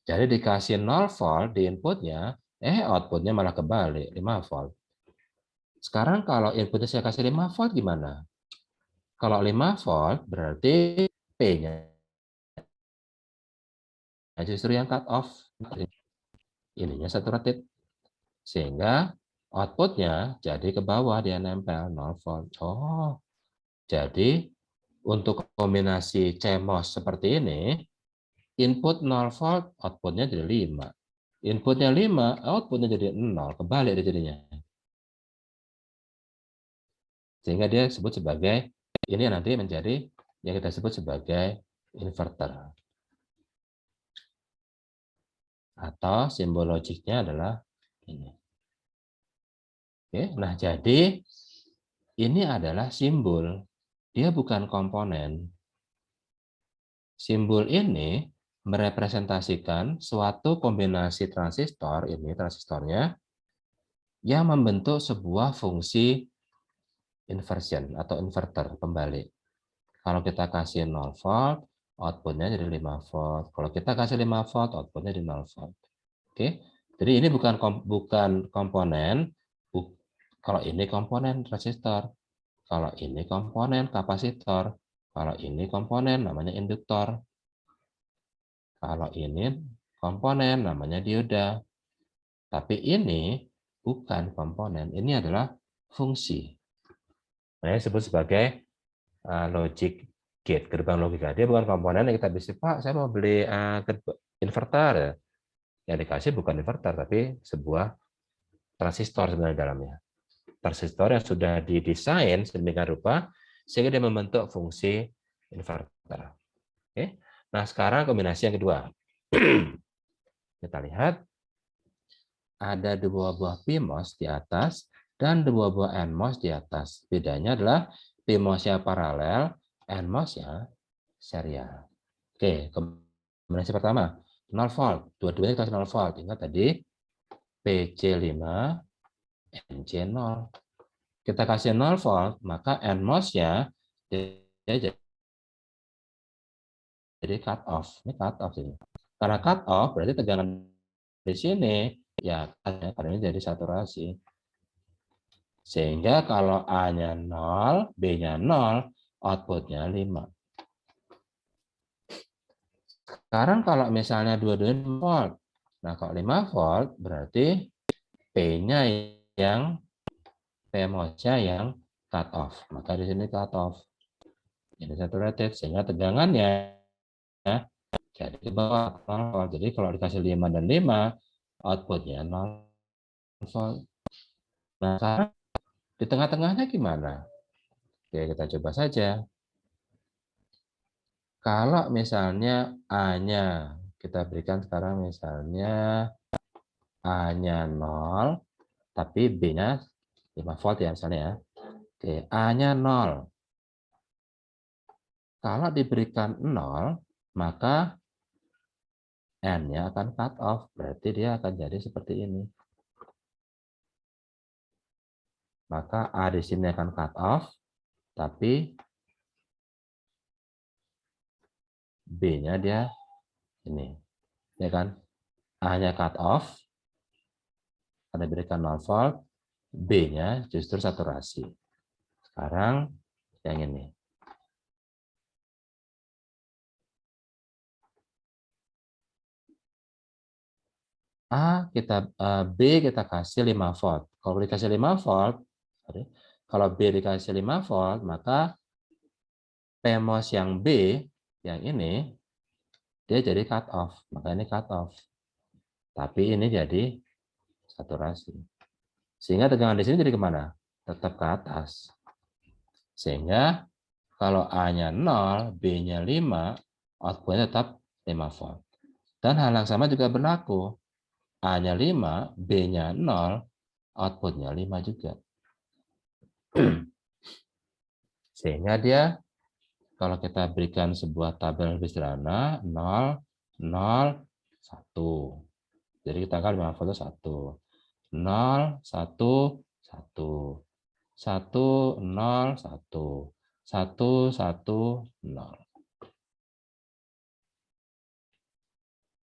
Jadi dikasih 0 volt di inputnya, outputnya malah kebalik, 5 volt. Sekarang kalau inputnya saya kasih 5 volt gimana? Kalau 5 volt berarti P-nya justru yang cut off. Ininya saturated. Sehingga outputnya jadi ke bawah, dia nempel 0 volt. Oh, jadi untuk kombinasi CMOS seperti ini, input 0 volt, outputnya jadi 5. Inputnya 5, outputnya jadi 0. Kebalik dia jadinya. Sehingga dia disebut sebagai, ini nanti menjadi yang kita sebut sebagai inverter. Atau simbol logiknya adalah ini. Oke, nah jadi ini adalah simbol. Dia bukan komponen. Simbol ini merepresentasikan suatu kombinasi transistor, ini transistornya, yang membentuk sebuah fungsi inversion atau inverter kembali. Kalau kita kasih 0 volt, outputnya jadi 5 volt. Kalau kita kasih 5 volt, outputnya jadi 0 volt. Oke, jadi ini bukan komponen. Kalau ini komponen resistor, kalau ini komponen kapasitor, kalau ini komponen namanya induktor, kalau ini komponen namanya dioda. Tapi ini bukan komponen, ini adalah fungsi. Nah, disebut sebagai logic gate, gerbang logika. Dia bukan komponen yang kita bisa, Pak, saya mau beli inverter. Yang dikasih bukan inverter, tapi sebuah transistor sebenarnya dalamnya. Transistor yang sudah didesain sedemikian rupa sehingga dia membentuk fungsi inverter. Oke. Nah, sekarang kombinasi yang kedua. Kita lihat ada dua buah PMOS di atas dan dua buah NMOS di atas. Bedanya adalah PMOS-nya paralel, NMOS-nya serial. Oke, kombinasi pertama 0 volt. Dua-duanya kita 0 volt. Ingat tadi PC5, NC0. Kita kasih 0 volt, maka NMOS-nya dia jadi cut off. Ini cut off ini. Karena cut off berarti tegangan di sini ya karena ini jadi saturasi. Sehingga kalau A-nya 0, B-nya 0, outputnya 5. Sekarang kalau misalnya dua-duanya 5 volt. Nah, kalau 5 volt berarti P-nya yang PMOS-nya yang cut off. Maka di sini cut off. Jadi saturated sehingga tegangannya jadi ke bawah 0 volt. Jadi kalau dikasih 5 dan 5, outputnya 0 volt. Nah, sekarang di tengah-tengahnya gimana? Oke, kita coba saja. Kalau misalnya A-nya, kita berikan sekarang misalnya A-nya 0, tapi B-nya 5 volt ya misalnya ya. Oke, A-nya 0. Kalau diberikan 0, maka N-nya akan cut off. Berarti dia akan jadi seperti ini. Maka A di sini akan cut off, tapi B-nya dia ini. Ya kan? A-nya cut off, karena diberikan 0 volt, B-nya justru saturasi. Sekarang yang ini. B kita kasih 5 volt. Kalau dikasih 5 volt, kalau B dikasih 5 volt, maka PMOS yang B, yang ini, dia jadi cut off. Maka ini cut off. Tapi ini jadi saturasi. Sehingga tegangan di sini jadi kemana? Tetap ke atas. Sehingga kalau A-nya 0, B-nya 5, outputnya tetap 5 volt. Dan hal yang sama juga berlaku. A-nya 5, B-nya 0, outputnya 5 juga. Sehingga dia, kalau kita berikan sebuah tabel lebih sederhana, 0, 0, 1. Jadi kita akan 5 volt 1. 0, 1, 1. 1, 0, 1. 1, 1, 0.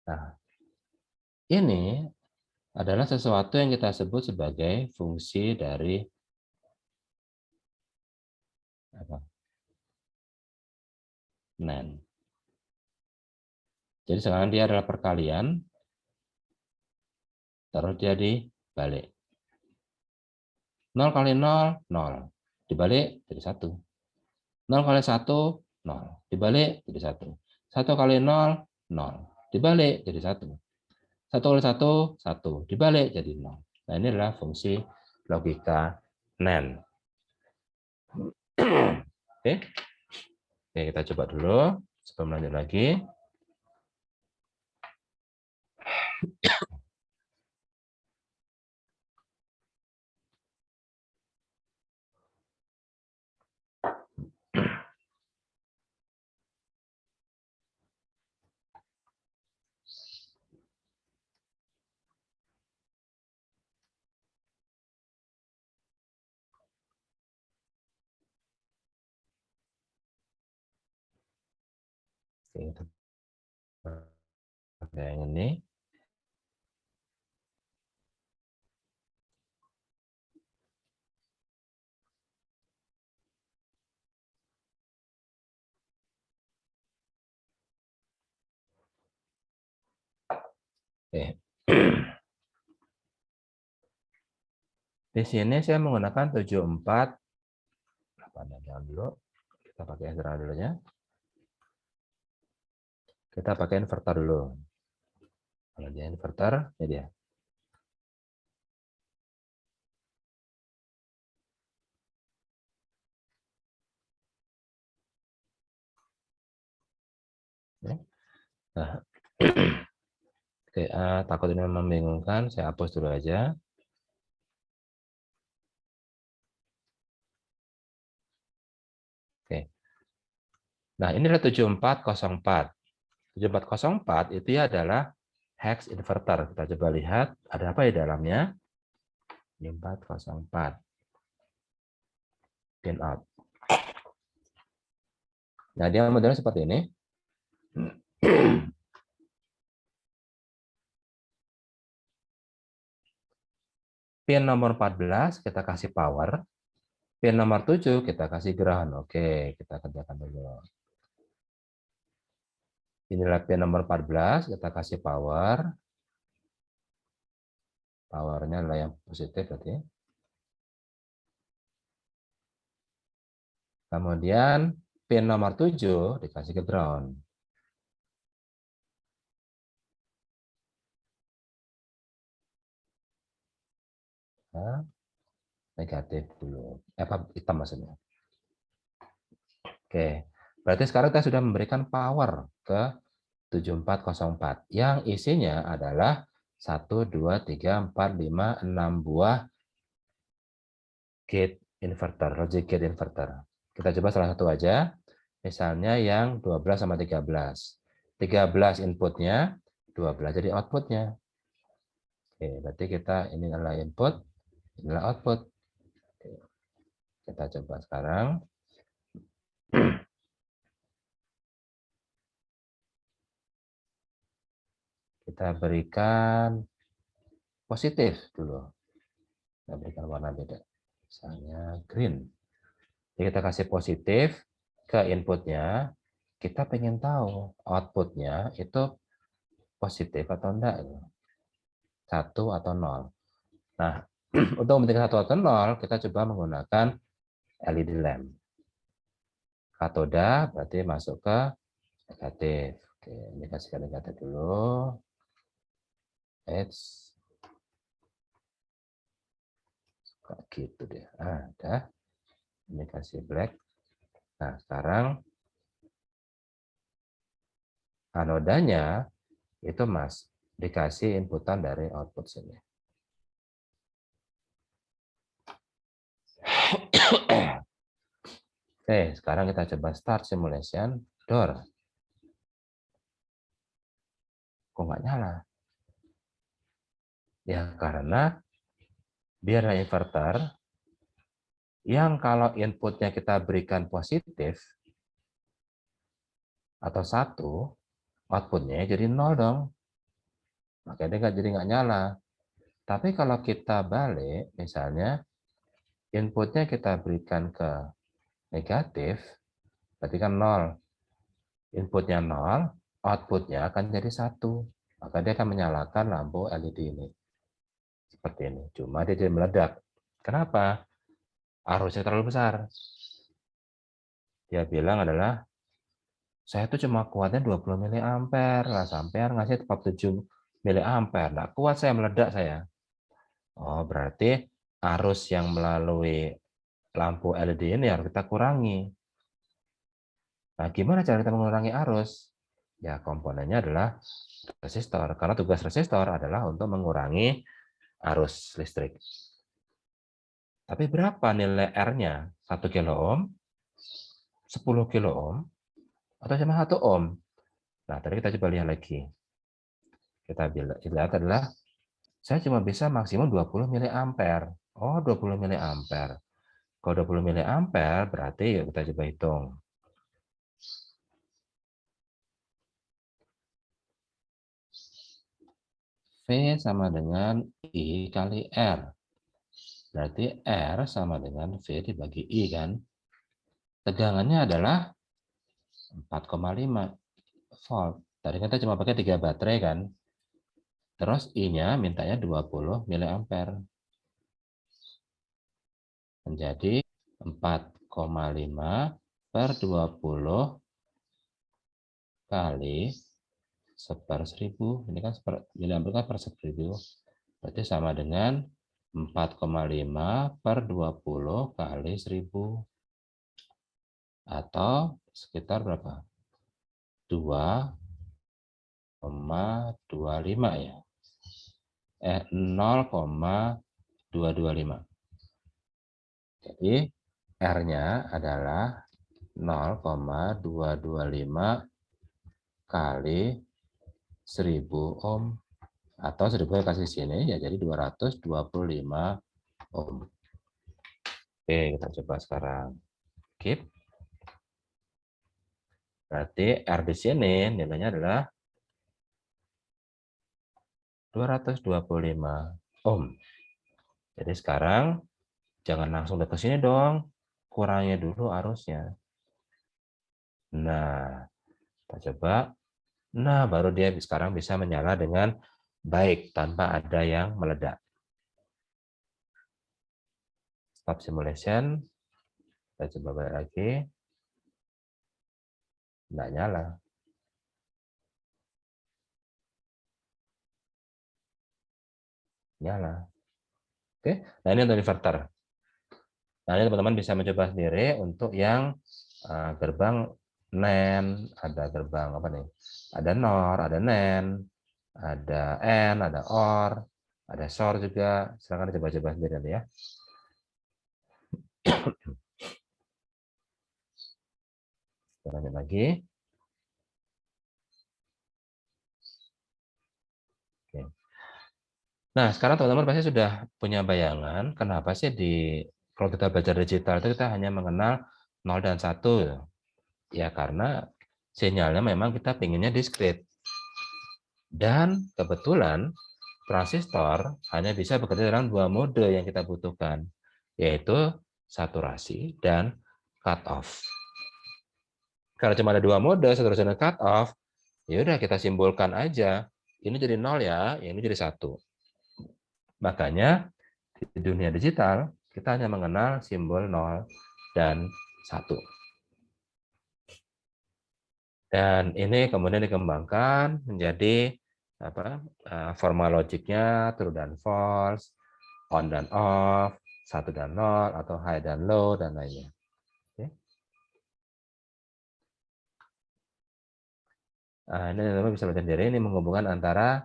Nah, ini adalah sesuatu yang kita sebut sebagai fungsi dari NAND. Jadi sekarang dia adalah perkalian, terus jadi balik. 0 kali 0, 0. Dibalik jadi 1. 0 kali 1, 0. Dibalik jadi 1. 1 kali 0, 0. Dibalik jadi 1. 1 kali 1, 1. Dibalik jadi 0. Nah, ini adalah fungsi logika NAND. Oke. Oke, kita coba dulu sebelum lanjut lagi. Oke, yang ini. Oke. Di sini saya menggunakan 74. Jangan dulu. Kita pakai sederhana dulu ya. Kita pakai inverter dulu. Kalau dia inverter, ini dia. Nah, oke, takut ini membingungkan, saya hapus dulu aja. Oke. Nah, ini adalah 7404. 7404 itu ya adalah hex inverter. Kita coba lihat ada apa di dalamnya. 7404. Pin out. Nah, dia modelnya seperti ini. Pin nomor 14 kita kasih power. Pin nomor 7 kita kasih ground. Oke, kita kerjakan dulu. Inilah pin nomor 14, kita kasih power. Powernya adalah yang positif berarti. Kemudian pin nomor 7 dikasih ke ground. Nah, negatif dulu. Apa hitam maksudnya. Oke. Berarti sekarang kita sudah memberikan power ke 7404 yang isinya adalah 1 2 3 4 5 6 buah gate inverter, logic gate inverter. Kita coba salah satu aja. Misalnya yang 12 sama 13. 13 inputnya, 12 jadi outputnya. Oke, berarti kita ini adalah input, ini adalah output. Oke, kita coba sekarang. Kita berikan positif dulu. Kita berikan warna beda. Misalnya green. Jadi kita kasih positif ke inputnya. Kita pengen tahu outputnya itu positif atau enggak. 1 atau 0. Nah, untuk memberikan 1 atau 0, kita coba menggunakan LED lamp. Katoda berarti masuk ke negatif. Oke, ini kasihkan negatif dulu. Edge. Suka gitu deh. Ada. Ini kasih black. Nah, sekarang anodanya itu dikasih inputan dari output sini. Oke, sekarang kita coba start simulation door. Kok nggak nyala? Ya, karena dia adalah inverter yang kalau inputnya kita berikan positif atau 1, outputnya jadi 0 dong. Makanya dia jadi nggak nyala. Tapi kalau kita balik, misalnya inputnya kita berikan ke negatif, berarti kan 0. Inputnya 0, outputnya akan jadi 1. Maka dia akan menyalakan lampu LED ini. seperti ini. Cuma dia jadi meledak. Kenapa? Arusnya terlalu besar. Dia bilang adalah, saya tuh cuma kuatnya 20 miliampere lah, sampai ngasih 47 miliampere. Nggak kuat saya, meledak saya. Oh, berarti arus yang melalui lampu LED ini harus kita kurangi. Nah, gimana cara kita mengurangi arus? Ya, komponennya adalah resistor. Karena tugas resistor adalah untuk mengurangi arus listrik. Tapi berapa nilai R-nya? 1 kilo ohm, 10 kilo ohm, atau cuma 1 ohm? Nah, tadi kita coba lihat lagi. Kita lihat adalah, saya cuma bisa maksimum 20 miliampere. Oh, 20 miliampere. Kalau 20 miliampere, berarti yuk kita coba hitung. V sama dengan I kali R. Berarti R sama dengan V dibagi I kan. Tegangannya adalah 4,5 volt. Tadi kita cuma pakai 3 baterai kan. Terus I-nya mintanya 20 miliampere. Menjadi 4,5 per 20 kali 1/1000. Ini kan miliampere kan per 1000. Berarti sama dengan 4,5 per 20 kali 1000. Atau sekitar berapa? 2,225 ya. 0,225. Jadi R-nya adalah 0,225 kali 1000 ohm. Atau 1000 kasih sini, ya jadi 225 ohm. Oke, kita coba sekarang. Keep. Berarti R di sini nilainya adalah 225 ohm. Jadi sekarang jangan langsung ke sini dong. Kurangi dulu arusnya. Nah, kita coba. Nah, baru dia sekarang bisa menyala dengan baik tanpa ada yang meledak. Stop simulation. Kita coba balik lagi. Nggak nyala. Nyala. Oke, nah ini untuk inverter. Nah, ini teman-teman bisa mencoba sendiri untuk yang gerbang NAND, ada gerbang apa nih? Ada NOR, ada NAND, ada AND, ada OR, ada SOR juga. Silakan coba-coba sendiri nanti ya. Kita lanjut lagi. Oke. Nah, sekarang teman-teman pasti sudah punya bayangan kenapa sih kalau kita belajar digital itu kita hanya mengenal 0 dan 1. Ya karena sinyalnya memang kita pinginnya diskrit. Dan kebetulan transistor hanya bisa bekerja dalam 2 mode yang kita butuhkan, yaitu saturasi dan cut off. Kalau cuma ada 2 mode, saturasi dan cut off, ya udah kita simbolkan aja. Ini jadi 0 ya, ini jadi 1. Makanya di dunia digital kita hanya mengenal simbol 0 dan 1. Dan ini kemudian dikembangkan menjadi formal logiknya true dan false, on dan off, 1 dan 0, atau high dan low, dan lainnya. Oke. Nah, ini teman-teman bisa lihat sendiri, ini menghubungkan antara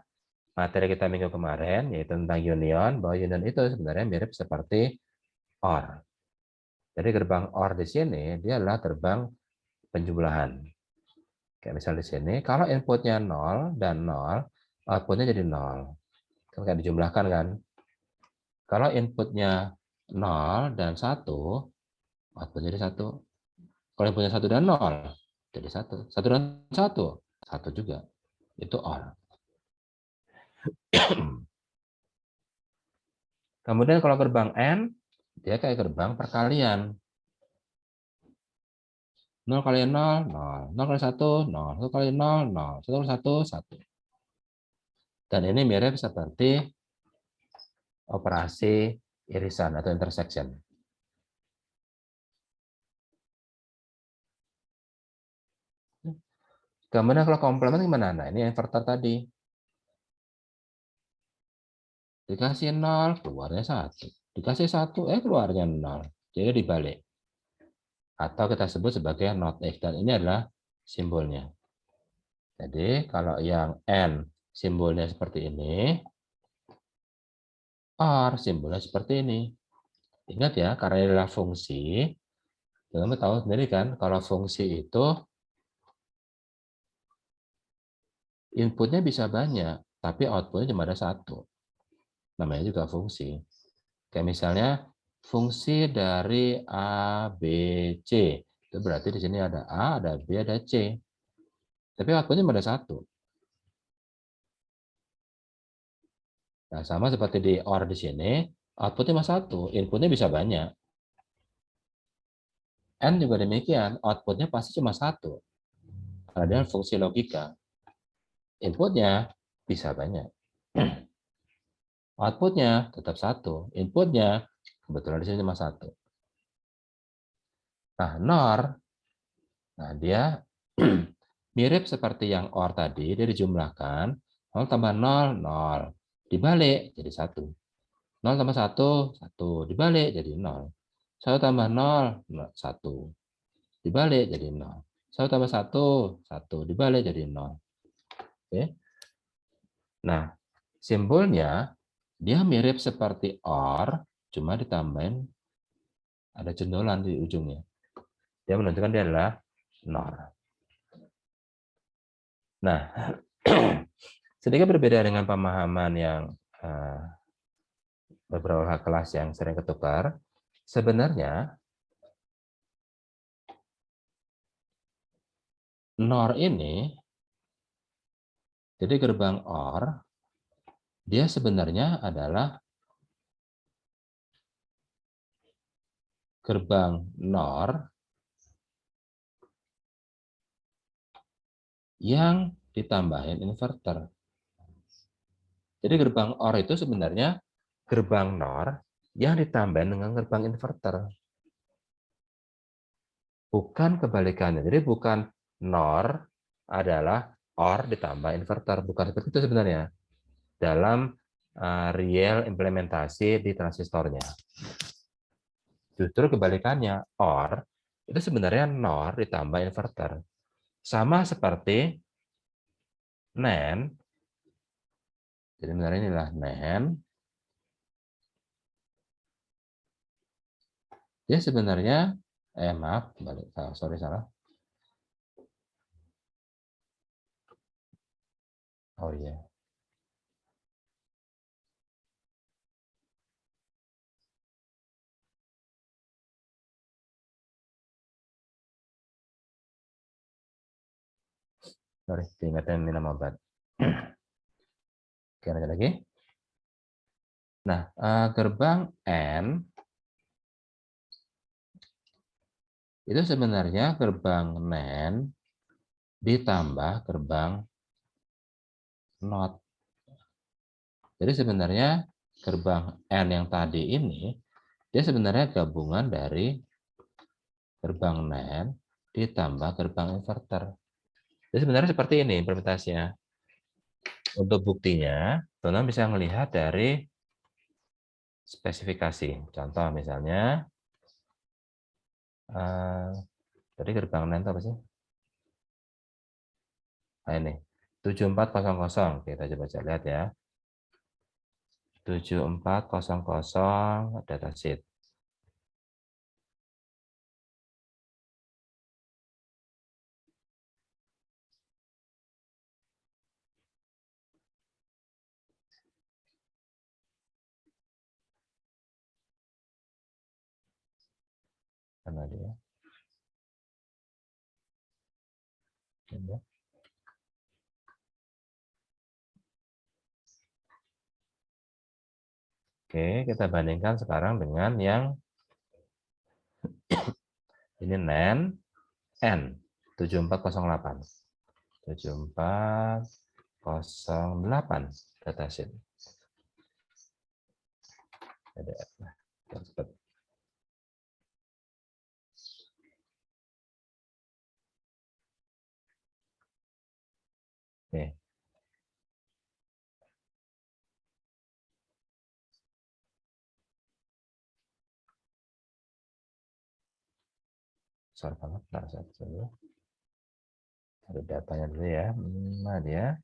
materi kita minggu kemarin, yaitu tentang union, bahwa union itu sebenarnya mirip seperti OR. Jadi gerbang OR di sini, dia adalah gerbang penjumlahan. Kayak misal di sini, kalau inputnya 0 dan 0, outputnya jadi 0. Kan kayak dijumlahkan kan. Kalau inputnya 0 dan 1, outputnya jadi 1. Kalau inputnya 1 dan 0, jadi 1. 1 dan 1, 1 juga. Itu OR. Kemudian kalau gerbang AND, dia kayak gerbang perkalian. 0 kali 0, 0. 0 kali 1, 0. 1 kali 0, 0. 1 kali 1, 1. Dan ini mirip seperti operasi irisan atau intersection. Kemudian kalau komplement gimana? Nah, ini inverter tadi. Dikasih 0, keluarnya 1. Dikasih 1, keluarnya 0. Jadi dibalik. Atau kita sebut sebagai not X. Dan ini adalah simbolnya. Jadi kalau yang N simbolnya seperti ini, OR simbolnya seperti ini. Ingat ya, karena ini adalah fungsi. Kamu tahu sendiri kan, kalau fungsi itu inputnya bisa banyak, tapi outputnya cuma ada 1. Namanya juga fungsi. Kayak misalnya fungsi dari A, B, C. Itu berarti di sini ada A, ada B, ada C. Tapi outputnya cuma ada 1. Nah, sama seperti di OR di sini, outputnya cuma 1, inputnya bisa banyak. N juga demikian, outputnya pasti cuma 1. Karena dia fungsi logika. Inputnya bisa banyak. Outputnya tetap 1. Inputnya kebetulan di sini cuma 1. Nah, NOR, nah dia mirip seperti yang OR tadi, dia dijumlahkan, 0 tambah 0, 0. Dibalik jadi 1. 0 tambah 1, 1. Dibalik jadi 0. 1 tambah 0, 1. Dibalik jadi 0. 1 tambah 1, 1. Dibalik jadi 0. Oke. Nah, simbolnya dia mirip seperti OR, cuma ditambahin ada cendolan di ujungnya. Dia menunjukkan dia adalah NOR. Nah, sedikit berbeda dengan pemahaman yang beberapa kelas yang sering ketukar. Sebenarnya NOR ini, jadi gerbang OR, dia sebenarnya adalah gerbang NOR yang ditambahin inverter. Jadi gerbang OR itu sebenarnya gerbang NOR yang ditambahin dengan gerbang inverter. Bukan kebalikannya. Jadi bukan NOR adalah OR ditambah inverter. Bukan seperti itu sebenarnya. Dalam real implementasi di transistornya. Justru kebalikannya, OR itu sebenarnya NOR ditambah inverter. Sama seperti NAND. Jadi sebenarnya inilah NAND. Dia sebenarnya, maaf, sorry salah. Oh iya. Sorry, diingatkan minum obat. Oke, lanjut lagi. Nah, gerbang N itu sebenarnya gerbang NAND ditambah gerbang NOT. Jadi sebenarnya gerbang N yang tadi ini, dia sebenarnya gabungan dari gerbang NAND ditambah gerbang inverter. Jadi sebenarnya seperti ini implementasinya. Untuk buktinya, teman-teman bisa melihat dari spesifikasi. Contoh misalnya, tadi gerbang NAND itu apa sih? Nah ini, 7400. Kita coba lihat ya. 7400 datasheet. Mana dia? Ini. Oke, kita bandingkan sekarang dengan yang ini NAND N 7408. 7408 datasheet. PDF. Nah, cepat. Oke. Besar banget, nah, dulu. Ada datanya dulu ya. Nah, dia.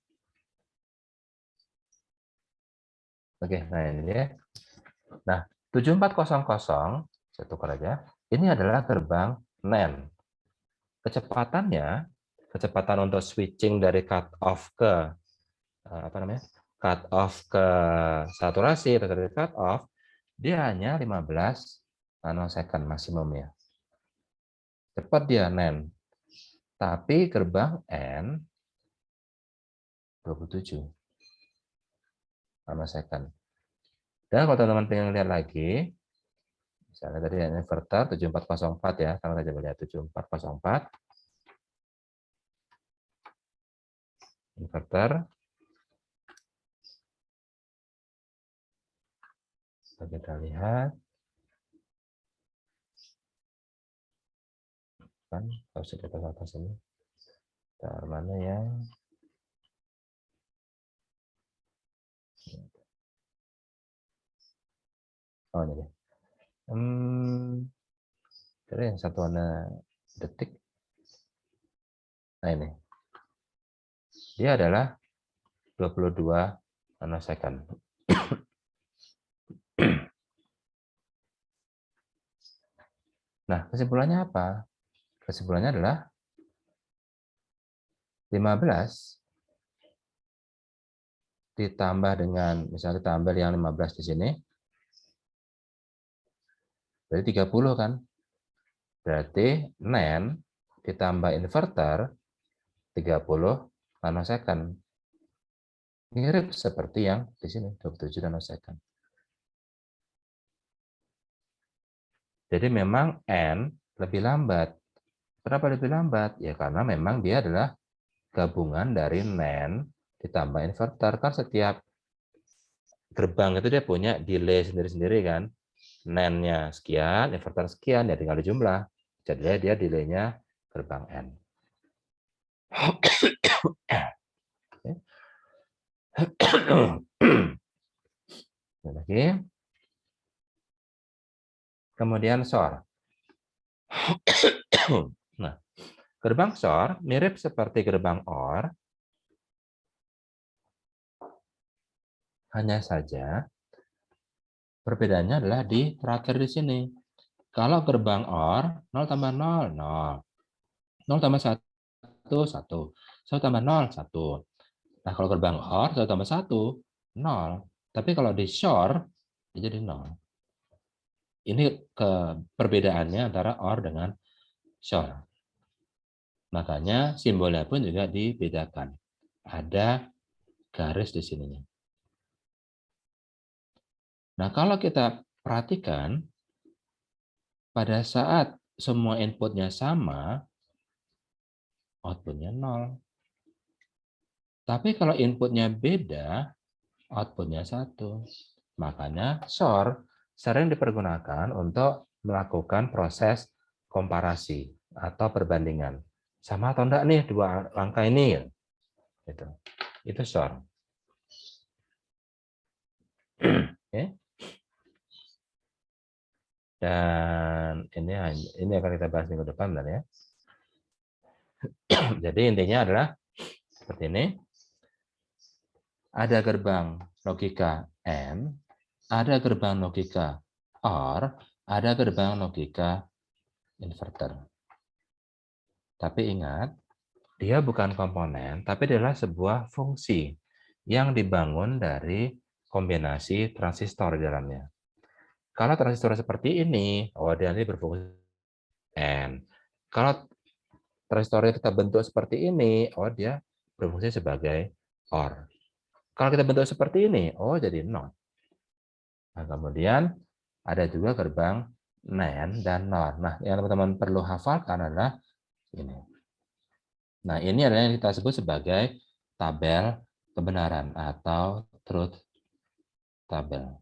Oke, nah ini dia. Nah, 7400, saya tukar aja. Ini adalah gerbang NAND. Kecepatan untuk switching dari cut off ke apa namanya? Cut off ke saturasi atau dari cut off, dia hanya 15 nanosecond maksimumnya. Cepat dia NAND. Tapi gerbang N 27 nanosecond. Dan kalau teman-teman pengen lihat lagi, misalnya tadi inverter 7404 ya, sama saja lihat 7404. Inverter. Kita lihat. Kan, harus di atas ini. Mana yang oh ini deh. Jadi yang satuannya detik. Nah ini. Dia adalah 22 nanosecond. Nah, kesimpulannya apa? Kesimpulannya adalah 15 ditambah dengan, misalnya tambah yang 15 di sini, berarti 30 kan? Berarti NAND ditambah inverter 30 nanosecond. Mirip seperti yang di sini, 27 nanosecond. Jadi memang N lebih lambat. Kenapa lebih lambat? Ya karena memang dia adalah gabungan dari NAND ditambah inverter. Kan setiap gerbang itu dia punya delay sendiri-sendiri kan. NAND-nya sekian, inverter sekian, ya tinggal dijumlah. Jadi dia delay-nya gerbang N. Lagi. Kemudian SOR. Nah, gerbang SOR mirip seperti gerbang OR, hanya saja perbedaannya adalah di terakhir di sini. Kalau gerbang OR 0 tambah 0, 0. 0 tambah 1, 1. 1 tambah 0, 1. Nah, kalau gerbang OR 1 tambah 1, 0. Tapi kalau di SOR, jadi 0. Ini perbedaannya antara OR dengan SOR. Makanya simbolnya pun juga dibedakan. Ada garis di sininya. Nah, kalau kita perhatikan, pada saat semua inputnya sama, outputnya 0. Tapi kalau inputnya beda, outputnya 1. Makanya SOR sering dipergunakan untuk melakukan proses komparasi atau perbandingan. Sama atau enggak nih dua angka ini? Itu SOR. Oke. Dan ini akan kita bahas minggu depan, benar ya. Jadi intinya adalah seperti ini. Ada gerbang logika AND, ada gerbang logika OR, ada gerbang logika inverter. Tapi ingat, dia bukan komponen, tapi adalah sebuah fungsi yang dibangun dari kombinasi transistor di dalamnya. Kalau transistor seperti ini, oh dia ini berfungsi AND. Kalau transistornya kita bentuk seperti ini, oh dia berfungsi sebagai OR. Kalau kita bentuk seperti ini, oh jadi NOT. Nah, kemudian ada juga gerbang NAND dan NOR. Nah, yang teman-teman perlu hafalkan adalah ini. Nah, ini adalah yang kita sebut sebagai tabel kebenaran atau truth table.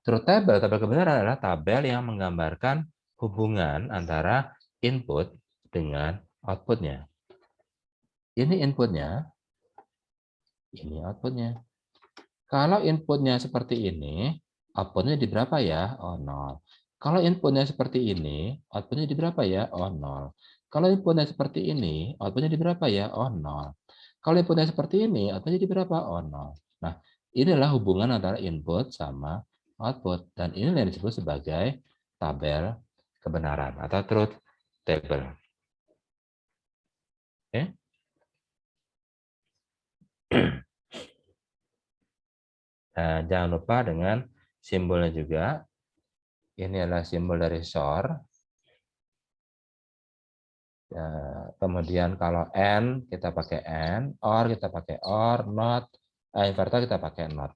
Truth table, tabel kebenaran adalah tabel yang menggambarkan hubungan antara input dengan outputnya. Ini inputnya, ini outputnya. Kalau inputnya seperti ini, outputnya di berapa ya? Oh, 0. Kalau inputnya seperti ini, outputnya di berapa ya? Oh, 0. Kalau inputnya seperti ini, outputnya di berapa ya? Oh, 0. Kalau inputnya seperti ini, outputnya di berapa? Oh, 0. Nah, inilah hubungan antara input sama output. Dan ini yang disebut sebagai tabel kebenaran atau truth table. Oke. Nah, jangan lupa dengan simbolnya juga. Ini adalah simbol dari SOR. Ya, kemudian kalau N kita pakai N, OR kita pakai OR, NOT, inverter kita pakai NOT.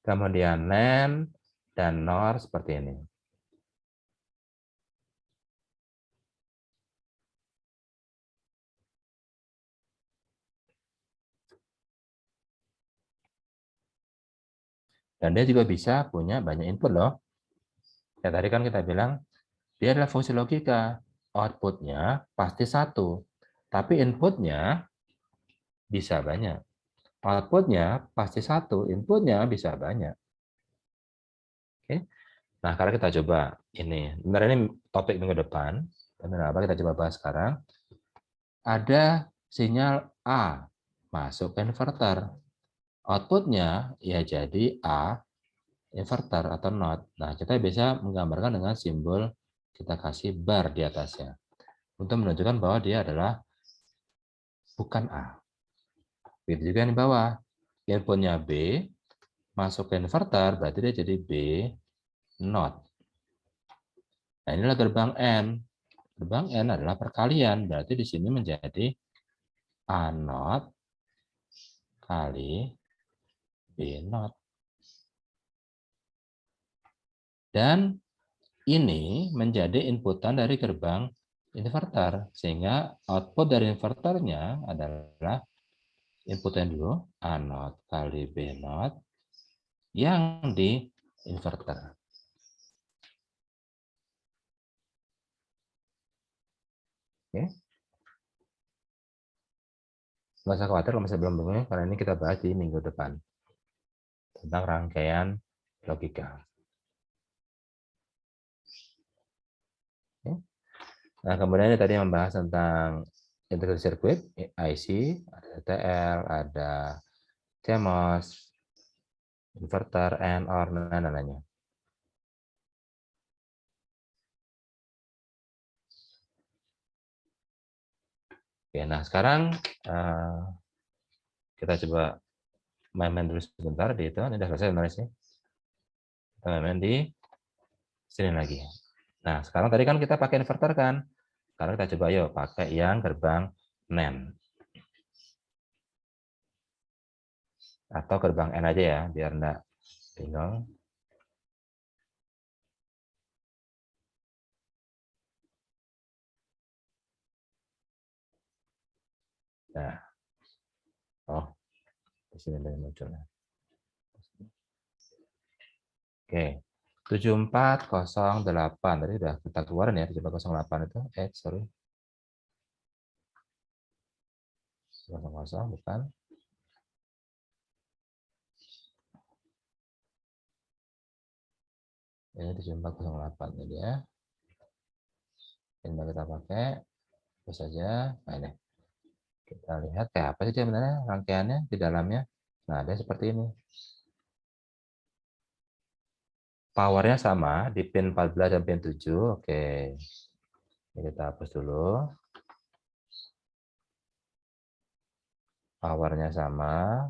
Kemudian NAND dan NOR seperti ini. Dan dia juga bisa punya banyak input loh. Ya tadi kan kita bilang dia adalah fungsi logika. Outputnya pasti satu, tapi inputnya bisa banyak. Outputnya pasti satu, inputnya bisa banyak. Oke. Nah, sekarang kita coba ini. Bentar, ini topik minggu depan. Kenapa kita coba bahas sekarang? Ada sinyal A masuk ke inverter. Outputnya ya jadi A inverter atau not. Nah, kita bisa menggambarkan dengan simbol kita kasih bar di atasnya untuk menunjukkan bahwa dia adalah bukan A. Begitu juga yang di bawah. Inputnya B masuk ke inverter, berarti dia jadi B not. Nah, inilah gerbang N. Gerbang N adalah perkalian, berarti di sini menjadi A not kali B not. Dan ini menjadi inputan dari gerbang inverter, sehingga output dari inverternya adalah inputnya dulu A not kali B not yang di inverter. Oke. Nggak usah khawatir kalau masih belum bingung, karena ini kita bahas di minggu depan tentang rangkaian logika. Oke. Nah, kemudian tadi membahas tentang integrated circuit, IC, ada TL, ada CMOS, inverter, AND, OR, dan lainnya. Oke, nah sekarang kita coba main-main dulu sebentar di itu. Ini sudah selesai nulisnya. Kita main-main di sini lagi. Nah, sekarang tadi kan kita pakai inverter kan. Sekarang kita coba yuk pakai yang gerbang NAND. Atau gerbang N aja ya, biar enggak bingung. Nah, oh, di sini ada munculnya. Oke, 7408 tadi sudah kita keluarin ya, 7408 itu. Sorry. 00 bukan. Ini 7408 ini ya. Ini kita pakai, terus saja. Nah ini, kita lihat kayak apa sih dia sebenarnya rangkaiannya di dalamnya. Nah, dia seperti ini. Powernya sama di pin 14 dan pin 7. Oke. Ini kita hapus dulu. Powernya sama.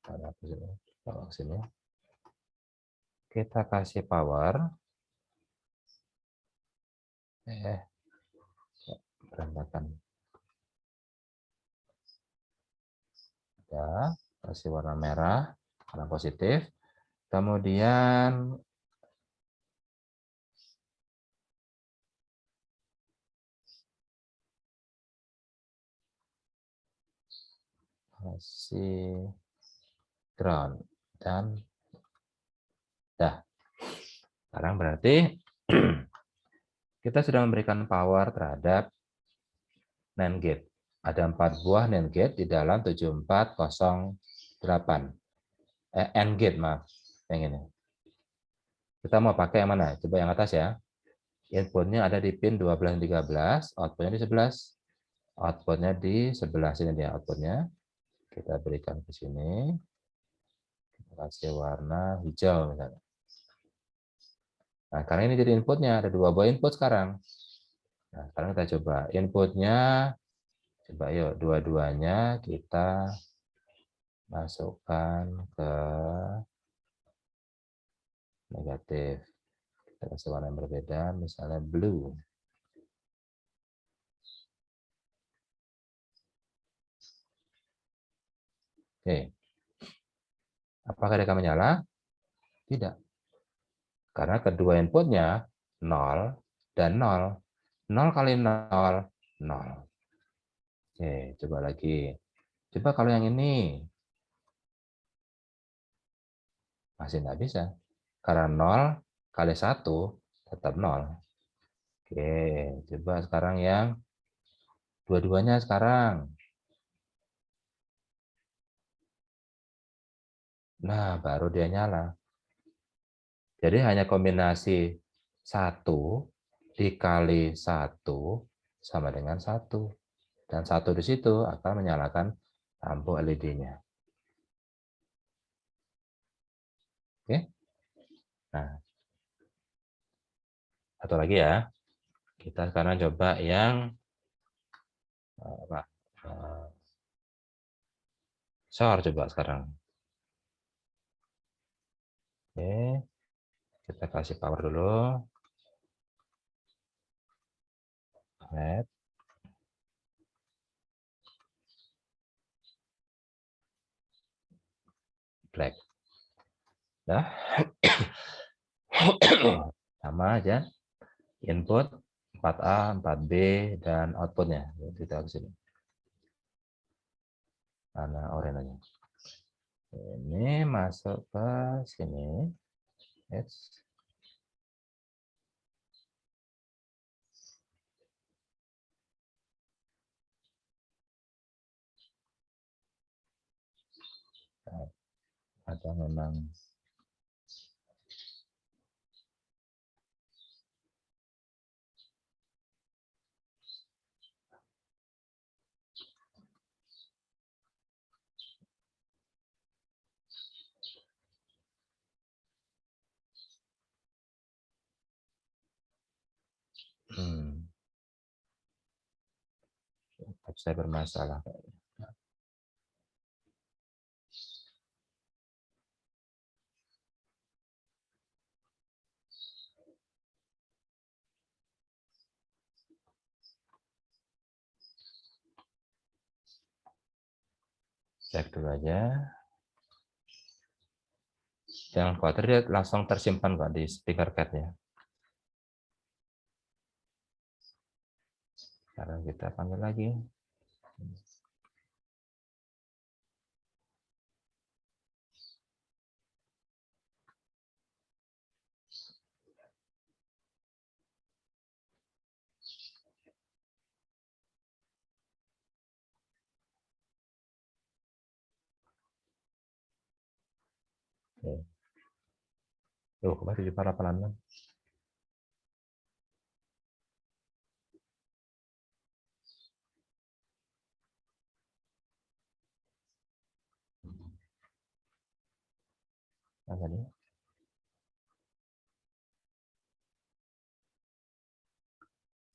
Kita hapus dulu. Bawa ke sini. Kita kasih power. Berantakan. Ya, kasih warna merah, warna positif. Kemudian kasih ground dan dah. Sekarang berarti kita sudah memberikan power terhadap NAND gate. Ada 4 buah NAND gate di dalam 7408. AND gate, maaf. Yang ini. Kita mau pakai yang mana? Coba yang atas ya. Inputnya ada di pin 12 dan 13, outputnya di 11. Outputnya di sebelah sini dia outputnya. Kita berikan ke sini. Kita kasih warna hijau misalnya. Nah, karena ini jadi inputnya, ada 2 buah input sekarang. Nah, sekarang kita coba inputnya, coba yuk dua-duanya kita masukkan ke negatif. Kita kasih warna yang berbeda, misalnya blue. Oke. Apakah dia akan menyala? Tidak. Karena kedua inputnya 0 dan 0. 0 kali 0, 0. Oke, coba lagi. Coba kalau yang ini. Masih nggak bisa. Karena 0 kali 1 tetap 0. Oke, coba sekarang yang dua-duanya sekarang. Nah, baru dia nyala. Jadi hanya kombinasi 1 dikali 1 sama dengan 1. Dan 1 di situ akan menyalakan lampu LED-nya. Oke. Nah, satu lagi ya. Kita sekarang coba yang SOR coba sekarang. Oke. Kita kasih power dulu. Red. Black. Dah. Sama aja. Input 4A, 4B, dan outputnya. Kita ke sini. Mana oranye. Ini masuk ke sini. Yes. Ada memang saya bermasalah. Cek dulu aja. Jangan khawatir, dia langsung tersimpan kok di speaker card-nya. Sekarang kita panggil lagi. Tuh, kembali di para pelan. Nah, tadi.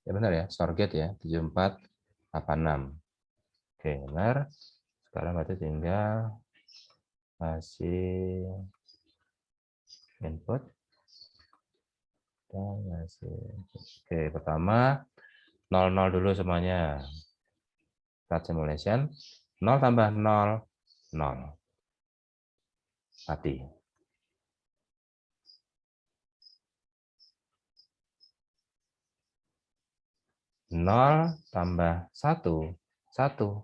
Ya benar ya, target ya, 7486. Oke, benar. Sekarang berarti tinggal kasih input. Oke, pertama 00 dulu semuanya. Start simulation. 0 tambah 0, 0. Mati. 0 tambah 1, 1.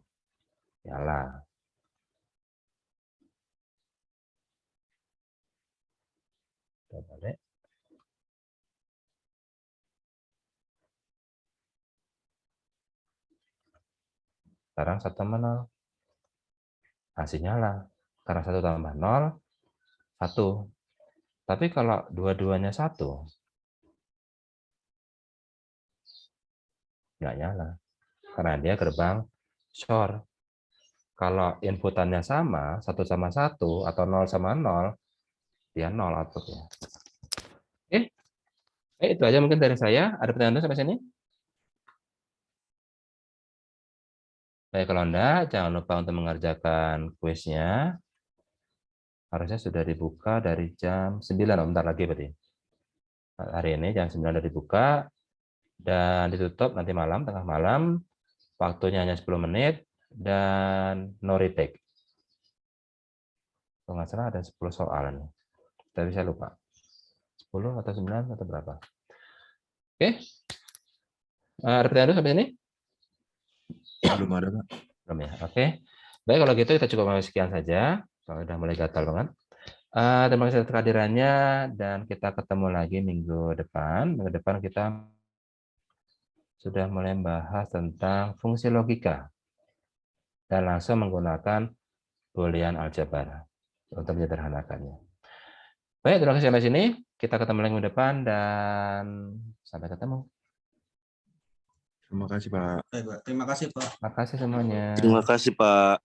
Nyala. Kita balik. Sekarang 1 tambah 0. Hasilnya lah. Karena 1 tambah 0, 1. Tapi kalau dua-duanya 1, nggak nyala. Karena dia gerbang short. Kalau inputannya sama, 1 sama 1, atau 0 sama 0, dia 0 outputnya. Oke, itu aja mungkin dari saya. Ada pertanyaan sampai sini? Baik, kalau enggak, jangan lupa untuk mengerjakan kuisnya. Harusnya sudah dibuka dari jam 9, bentar lagi berarti. Hari ini jam 9 sudah dibuka, dan ditutup nanti malam, tengah malam. Waktunya hanya 10 menit, dan no retake. Kalau nggak salah ada 10 soal nih. Tapi saya lupa. 10 atau 9 atau berapa. Oke. Ada pertanyaan sampai sini? Belum ada, Pak. Belum ya? Oke. Baik, kalau gitu kita cukup sampai sekian saja. Kalau udah mulai gatal banget. Terima kasih atas kehadirannya, dan kita ketemu lagi minggu depan. Minggu depan kita sudah mulai membahas tentang fungsi logika dan langsung menggunakan Boolean algebra untuk menyederhanakannya. Baik, terima kasih sampai sini. Kita ketemu lagi minggu depan, dan sampai ketemu. Terima kasih, Pak. Baik, Pak. Terima kasih, Pak. Terima kasih semuanya. Terima kasih, Pak.